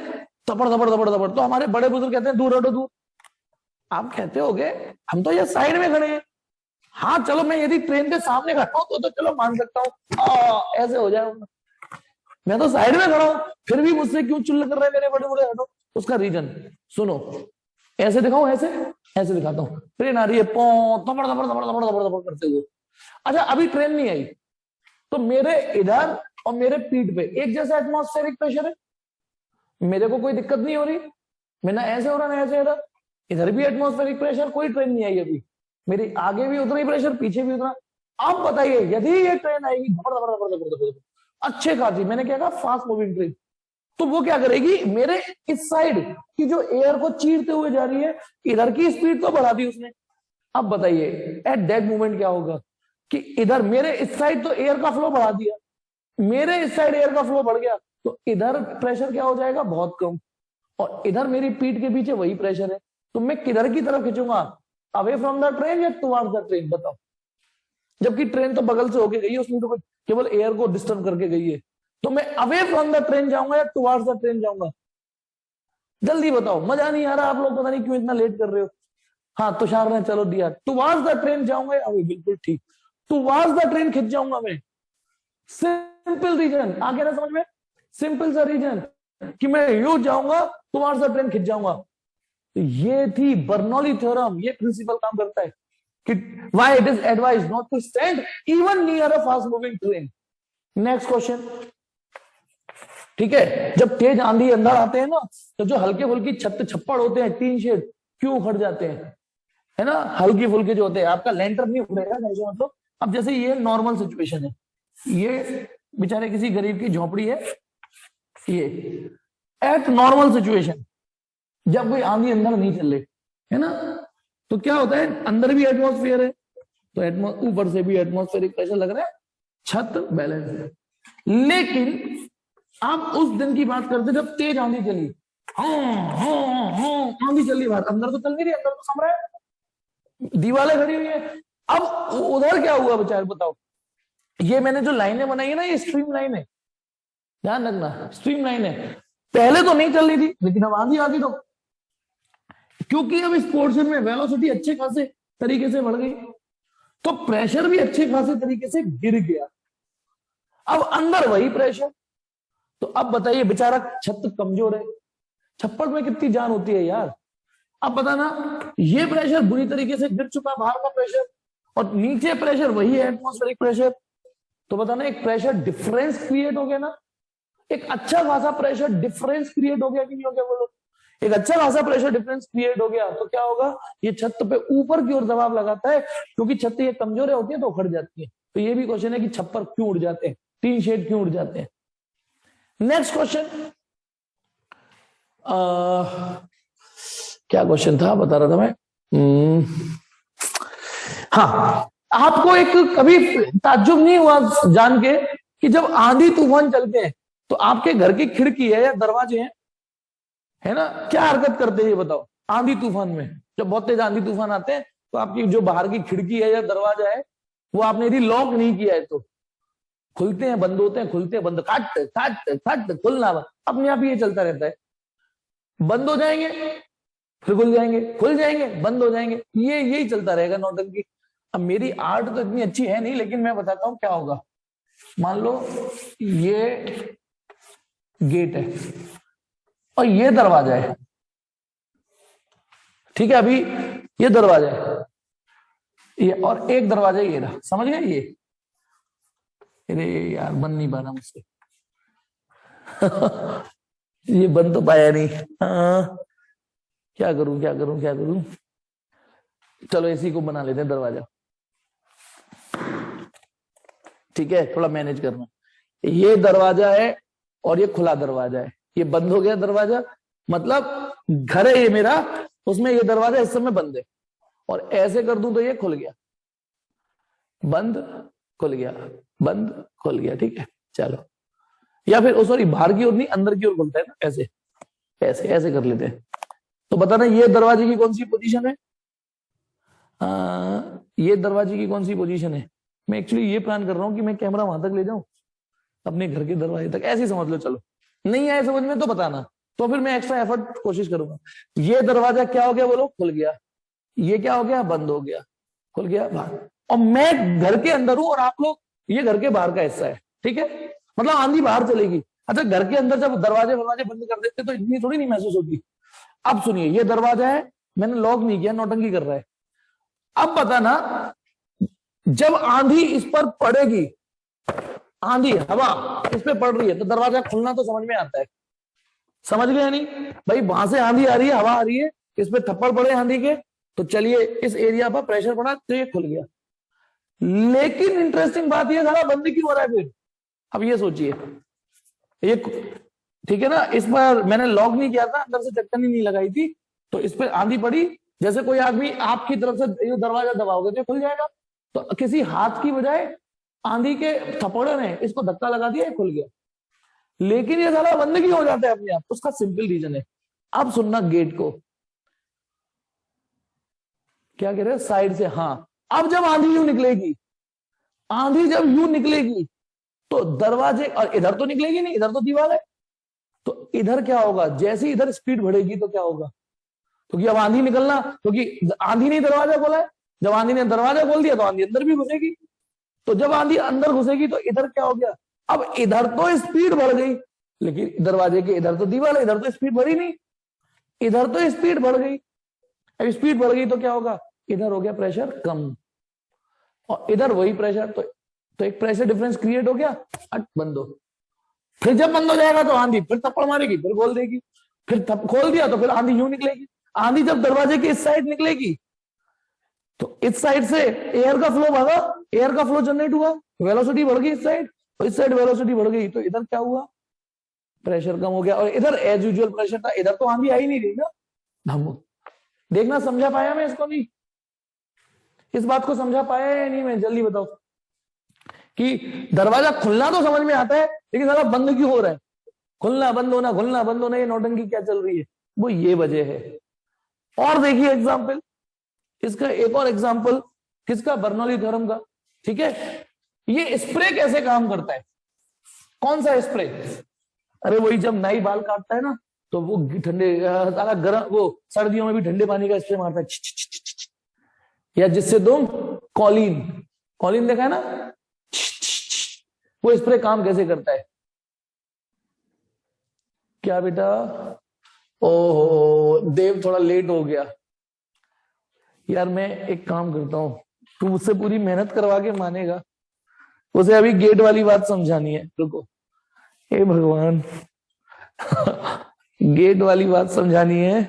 दबड़ दबड़ दबड़ दबड़, तो हमारे बड़े बुजुर्ग कहते हैं दूर हटो दूर। आप कहते होगे हम तो ये साइड में खड़े हैं। हाँ चलो मैं यदि ट्रेन के सामने खड़ा हूं तो चलो मान सकता हूँ ऐसे हो जाए, मैं तो साइड में खड़ा हूं फिर भी मुझसे क्यों चुल्ल कर रहे हैं मेरे बड़े बड़े, हटो। उसका रीजन सुनो, ऐसे दिखाऊं, ऐसे ऐसे दिखाता हूं, ट्रेन आ रही है पौ दबड़ दबड़ दबड़ दबड़ दबड़ दबड़ करते हुए। अच्छा अभी ट्रेन नहीं आई तो मेरे इधर और मेरे पीठ पे एक जैसा एटमॉस्फेरिक प्रेशर है, मेरे को कोई दिक्कत नहीं हो रही, मैं ना ऐसे हो रहा ना ऐसे हो रहा, इधर भी एटमॉस्फेरिक प्रेशर, कोई ट्रेन नहीं आई अभी, मेरी आगे भी उतना ही प्रेशर पीछे भी उतना। अब बताइए यदि ये ट्रेन आएगी दबड़ दबड़ दबड़ दबड़ दबड़ अच्छे खासी, मैंने क्या कहा फास्ट मूविंग ट्रेन, तो वो क्या करेगी मेरे इस साइड की जो एयर को चीरते हुए जा रही है, इधर की स्पीड तो बढ़ा दी उसने। अब बताइए एट दैट मोमेंट क्या होगा कि इधर मेरे इस साइड तो एयर का फ्लो बढ़ा दिया, मेरे इस साइड एयर का फ्लो बढ़ गया, तो इधर प्रेशर क्या हो जाएगा बहुत कम, और इधर मेरी पीठ के पीछे वही प्रेशर है, तो मैं किधर की तरफ खींचूंगा, अवे फ्रॉम द ट्रेन या टुवर्ड्स द ट्रेन, बताओ। जबकि ट्रेन तो बगल से होके गई है, उसमें तो केवल एयर को डिस्टर्ब करके गई है, तो मैं अवे फ्रॉम द ट्रेन जाऊंगा या टुवर्ड्स द ट्रेन जाऊंगा, जल्दी बताओ। मजा नहीं आ रहा, आप लोग पता नहीं क्यों इतना लेट कर रहे हो। हाँ तुषार ने चलो दिया, टुवर्ड्स द ट्रेन जाऊंगा या अवे, बिल्कुल ठीक, टुवर्ड्स द ट्रेन खिंच जाऊंगा मैं। सिंपल रीजन आ गया ना समझ में, सिंपल सा रीजन कि मैं यू जाऊंगा टुवर्ड्स द ट्रेन खिंच जाऊंगा। तो ये थी बर्नौली थ्योरम, ये प्रिंसिपल काम करता है कि why it is advised not to stand even near a fast moving train। Next question, ठीक है, जब तेज आंधी अंदर आते हैं ना तो जो हल्के फुल्की छत छप्पड़ होते हैं, टीन शेड क्यों उखड़ जाते हैं, है ना, हल्की फुल्के जो होते हैं, आपका लेंटर नहीं उखड़ेगा मतलब। अब जैसे ये नॉर्मल सिचुएशन है, ये बेचारे किसी गरीब की झोपड़ी है, ये एट नॉर्मल सिचुएशन जब कोई आंधी अंदर नहीं चल रही है ना, तो क्या होता है अंदर भी एटमॉस्फेयर है, तो ऊपर से भी एटमॉस्फेरिक प्रेशर लग रहा है, छत बैलेंस है। लेकिन आप उस दिन की बात करते जब तेज आंधी चली, आंधी चली बाहर, अंदर तो चल नहीं रही, अंदर तो सम रहा है, दीवारें खड़ी हुई है। अब उधर क्या हुआ बेचारे, बताओ। ये मैंने जो लाइनें बनाई है ना, ये स्ट्रीम लाइन है, ध्यान रखना स्ट्रीम लाइन है, पहले तो नहीं चल रही थी लेकिन अब आंधी आ गई, तो क्योंकि अब इस पोर्शन में वेलोसिटी अच्छे खासे तरीके से बढ़ गई तो प्रेशर भी अच्छे खासे तरीके से गिर गया। अब अंदर वही प्रेशर, तो अब बताइए बेचारा छत कमजोर है, छप्पड़ में कितनी जान होती है यार। अब बताना ये प्रेशर बुरी तरीके से गिर चुका, बाहर का प्रेशर, और नीचे प्रेशर वही है एटमॉस्फेरिक प्रेशर, तो बताना एक प्रेशर डिफरेंस क्रिएट हो गया ना, एक अच्छा खासा प्रेशर डिफरेंस क्रिएट हो गया कि नहीं हो गया बोलो। एक अच्छा खासा प्रेशर डिफरेंस क्रिएट हो गया तो क्या होगा, ये छत पे ऊपर की ओर दबाव लगाता है, क्योंकि छत ये कमजोर होती है तो उखड़ जाती है। तो ये भी क्वेश्चन है कि छप्पर क्यों उड़ जाते हैं, टीन शेड क्यों उड़ जाते हैं। नेक्स्ट क्वेश्चन, क्या क्वेश्चन था बता रहा था मैं, हाँ, आपको एक कभी ताज्जुब नहीं हुआ जान के कि जब आंधी तूफान चलते हैं तो आपके घर की खिड़की है या दरवाजे हैं, है ना, क्या हरकत करते हैं ये बताओ। आंधी तूफान में जब बहुत तेज आंधी तूफान आते हैं तो आपकी जो बाहर की खिड़की है या दरवाजा है वो आपने यदि लॉक नहीं किया है तो खुलते हैं बंद होते हैं, खुलते हैं बंद, काट काट काट, खुलना अपने आप ही ये चलता रहता है, बंद हो जाएंगे फिर खुल जाएंगे, खुल जाएंगे बंद हो जाएंगे, ये यही चलता रहेगा नौटंकी। अब मेरी आर्ट तो इतनी अच्छी है नहीं, लेकिन मैं बताता हूं क्या होगा। मान लो ये गेट है, और ये दरवाजा है, ठीक है, अभी ये दरवाजा है, ये और एक दरवाजा ये रहा, समझ गए ये? अरे यार बन नहीं पा रहा मुझसे ये बन तो पाया नहीं। हाँ, क्या करूं क्या करूं क्या करूं, चलो इसी को बना लेते हैं दरवाजा, ठीक है, थोड़ा मैनेज करना। ये दरवाजा है और ये खुला दरवाजा है, ये बंद हो गया दरवाजा, मतलब घर है ये मेरा, उसमें ये दरवाजा इस समय बंद है, और ऐसे कर दूं तो ये खुल गया, बंद खुल गया, बंद खुल गया, ठीक है। चलो, या फिर सॉरी बाहर की ओर नहीं, अंदर की ओर खुलता है ना, ऐसे ऐसे ऐसे कर लेते हैं। तो बताना ये दरवाजे की कौन सी पोजीशन है, ये दरवाजे की कौन सी पोजीशन है। मैं एक्चुअली ये प्लान कर रहा हूं कि मैं कैमरा वहां तक ले जाऊं, अपने घर के दरवाजे तक, ऐसे समझ लो। चलो नहीं आए समझ में तो बताना, तो फिर मैं एक्स्ट्रा एफर्ट कोशिश करूंगा। ये दरवाजा क्या हो गया बोलो, खुल गया, ये क्या हो गया, बंद हो गया, खुल गया, बाहर, और मैं घर के अंदर हूं और आप लोग ये घर के बाहर का हिस्सा है, ठीक है, मतलब आंधी बाहर चलेगी। अच्छा, घर के अंदर जब दरवाजे बंद कर देते तो इतनी थोड़ी नहीं महसूस होती। अब सुनिए, ये दरवाजा है, मैंने लॉक नहीं किया, नौटंकी कर रहा है। अब बताना, जब आंधी इस पर पड़ेगी, आंधी हवा इस पे पड़ रही है, तो दरवाजा खुलना तो समझ में आता है, समझ गए नहीं भाई? वहां से आंधी आ रही है, हवा आ रही है, इस पे थप्पड़ पड़े आंधी के, तो चलिए इस एरिया पर प्रेशर पड़ा तो ये खुल गया। लेकिन इंटरेस्टिंग बात ये, सारा बंद क्यों हो रहा है फिर? अब ये सोचिए, ये ठीक है ना, इस पर मैंने लॉक नहीं किया था, अंदर से चटकनी नहीं लगाई थी, तो इस पर आंधी पड़ी, जैसे कोई आदमी आपकी तरफ से ये दरवाजा दबाओगे तो खुल जाएगा, तो किसी हाथ की बजाय आंधी के थप्पड़ों ने इसको धक्का लगा दिया, खुल गया। लेकिन ये सारा बंद क्यों हो जाता है अपने आप? उसका सिंपल रीजन है। अब सुनना गेट को, क्या कह रहे हैं, साइड से, हाँ। अब जब आंधी यूं निकलेगी, आंधी जब यूं निकलेगी तो दरवाजे, और इधर तो निकलेगी नहीं, इधर तो दीवार है, तो इधर क्या होगा, जैसे इधर स्पीड बढ़ेगी तो क्या होगा, क्योंकि अब आंधी निकलना, क्योंकि आंधी ने दरवाजा खोला है, जब आंधी ने दरवाजा खोल दिया तो आंधी अंदर भी घुसेगी, तो जब आंधी अंदर घुसेगी तो इधर क्या हो गया, अब इधर तो स्पीड बढ़ गई, लेकिन दरवाजे के इधर तो दीवार है, इधर तो स्पीड बढ़ी नहीं, इधर तो स्पीड बढ़ गई। अब स्पीड बढ़ गई तो क्या होगा, इधर हो गया प्रेशर कम, और इधर वही प्रेशर, तो एक प्रेशर डिफरेंस क्रिएट हो गया, बंद हो। फिर जब बंद हो जाएगा तो आंधी फिर थप्पड़ मारेगी, फिर खोल देगी, फिर खोल दिया तो फिर आंधी यूं निकलेगी। आंधी जब दरवाजे की इस साइड निकलेगी तो इस साइड से एयर का फ्लो बढ़ा, एयर का फ्लो जनरेट हुआ, वेलोसिटी बढ़ गई इस साइड, और इस साइड वेलोसिटी बढ़ गई, तो इधर क्या हुआ, प्रेशर कम हो गया, और इधर एज यूजुअल प्रेशर था, इधर तो आंधी आई नहीं रही ना। हम देखना, समझा पाया मैं इसको? नहीं, इस बात को समझा पाया या नहीं? मैं जल्दी बताओ कि दरवाजा खुलना तो समझ में आता है, लेकिन सारा बंद क्यों हो रहा है? खुलना बंद होना, ये नौटंकी क्या चल रही है, वो ये वजह है। और देखिए एग्जाम्पल, इसका एक और एग्जाम्पल किसका, बर्नौली थ्योरम का, ठीक है। ये स्प्रे कैसे काम करता है, कौन सा स्प्रे? अरे वही, जब नाई बाल काटता है ना, तो वो ठंडे गर्म, वो सर्दियों में भी ठंडे पानी का स्प्रे मारता है, या जिससे तुम कॉलिन देखा है ना, वो स्प्रे काम कैसे करता है? क्या बेटा? ओहो देव, थोड़ा लेट हो गया यार। मैं एक काम करता हूं, तू मुझसे पूरी मेहनत करवा के मानेगा, उसे अभी गेट वाली बात समझानी है, रुको। हे भगवान गेट वाली बात समझानी है,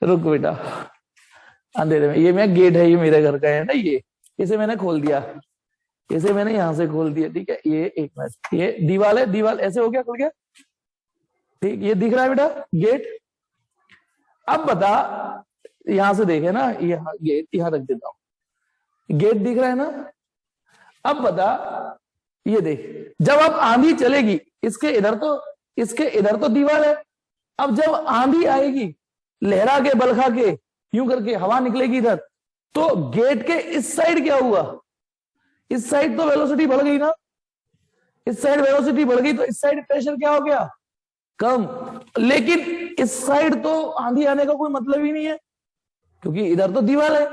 रुक बेटा, अंधेरे में। ये मैं गेट है, ये मेरे घर का है ना, ये इसे मैंने खोल दिया, इसे मैंने यहां से खोल दिया, ठीक है। ये एक मिनट, ये दीवार है, दीवार ऐसे हो गया, खुल गया, ठीक, ये दिख रहा है बेटा गेट। अब बता, यहां से देखे ना, यहाँ गेट, यहां रख देता हूं, गेट दिख रहा है ना। अब बता, ये देख, जब अब आंधी चलेगी, इसके इधर तो दीवार है, अब जब आंधी आएगी, लहरा के बलखा के यूं करके हवा निकलेगी इधर, तो गेट के इस साइड क्या हुआ, इस साइड तो वेलोसिटी बढ़ गई ना, इस साइड वेलोसिटी बढ़ गई, तो इस साइड प्रेशर क्या हो गया, कम। लेकिन इस साइड तो आंधी आने का कोई मतलब ही नहीं है, क्योंकि इधर तो दीवार है।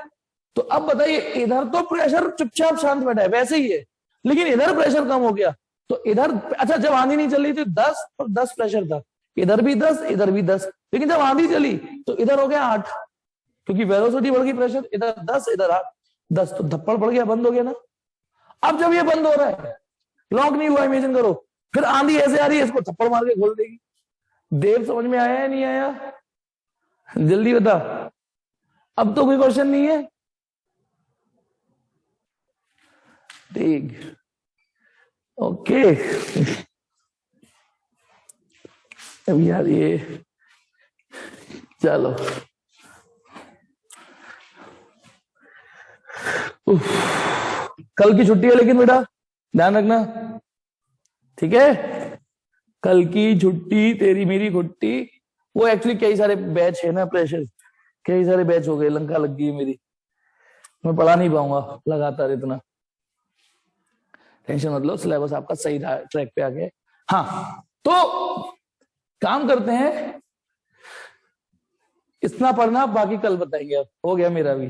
तो अब बताइए, इधर तो प्रेशर चुपचाप शांत बैठा है, वैसे ही है, लेकिन इधर प्रेशर कम हो गया, तो इधर, अच्छा जब आंधी नहीं चल रही थी 10 और 10 प्रेशर था, इधर भी 10, इधर भी 10, लेकिन जब आंधी चली तो इधर हो गया 8, क्योंकि वेलोसिटी बढ़ गई, प्रेशर इधर 10 इधर 8, 10 तो थप्पड़ पड़ गया, बंद हो गया ना। अब जब ये बंद हो रहा है, लॉक नहीं हुआ, इमेजिन करो, फिर आंधी ऐसे आ रही है, इसको थप्पड़ मार के खोल देगी। देव समझ में आया या नहीं आया? जल्दी बता, अब तो कोई क्वेश्चन नहीं है। ठीक, ओके। अब यार ये चलो, कल की छुट्टी है लेकिन बेटा ध्यान रखना, ठीक है? कल की छुट्टी, तेरी मेरी छुट्टी। वो एक्चुअली कई सारे बैच है ना, प्रेशर कई सारे बैच हो गए, लंका लग गई है मेरी, मैं पढ़ा नहीं पाऊंगा लगातार इतना। टेंशन मत लो, सिलेबस आपका सही ट्रैक पे आ गया। हाँ, तो काम करते हैं, इतना पढ़ना, बाकी कल बताएंगे। अब हो गया मेरा भी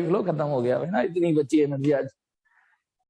फ्लो खत्म हो गया है ना, इतनी बची एनर्जी आज।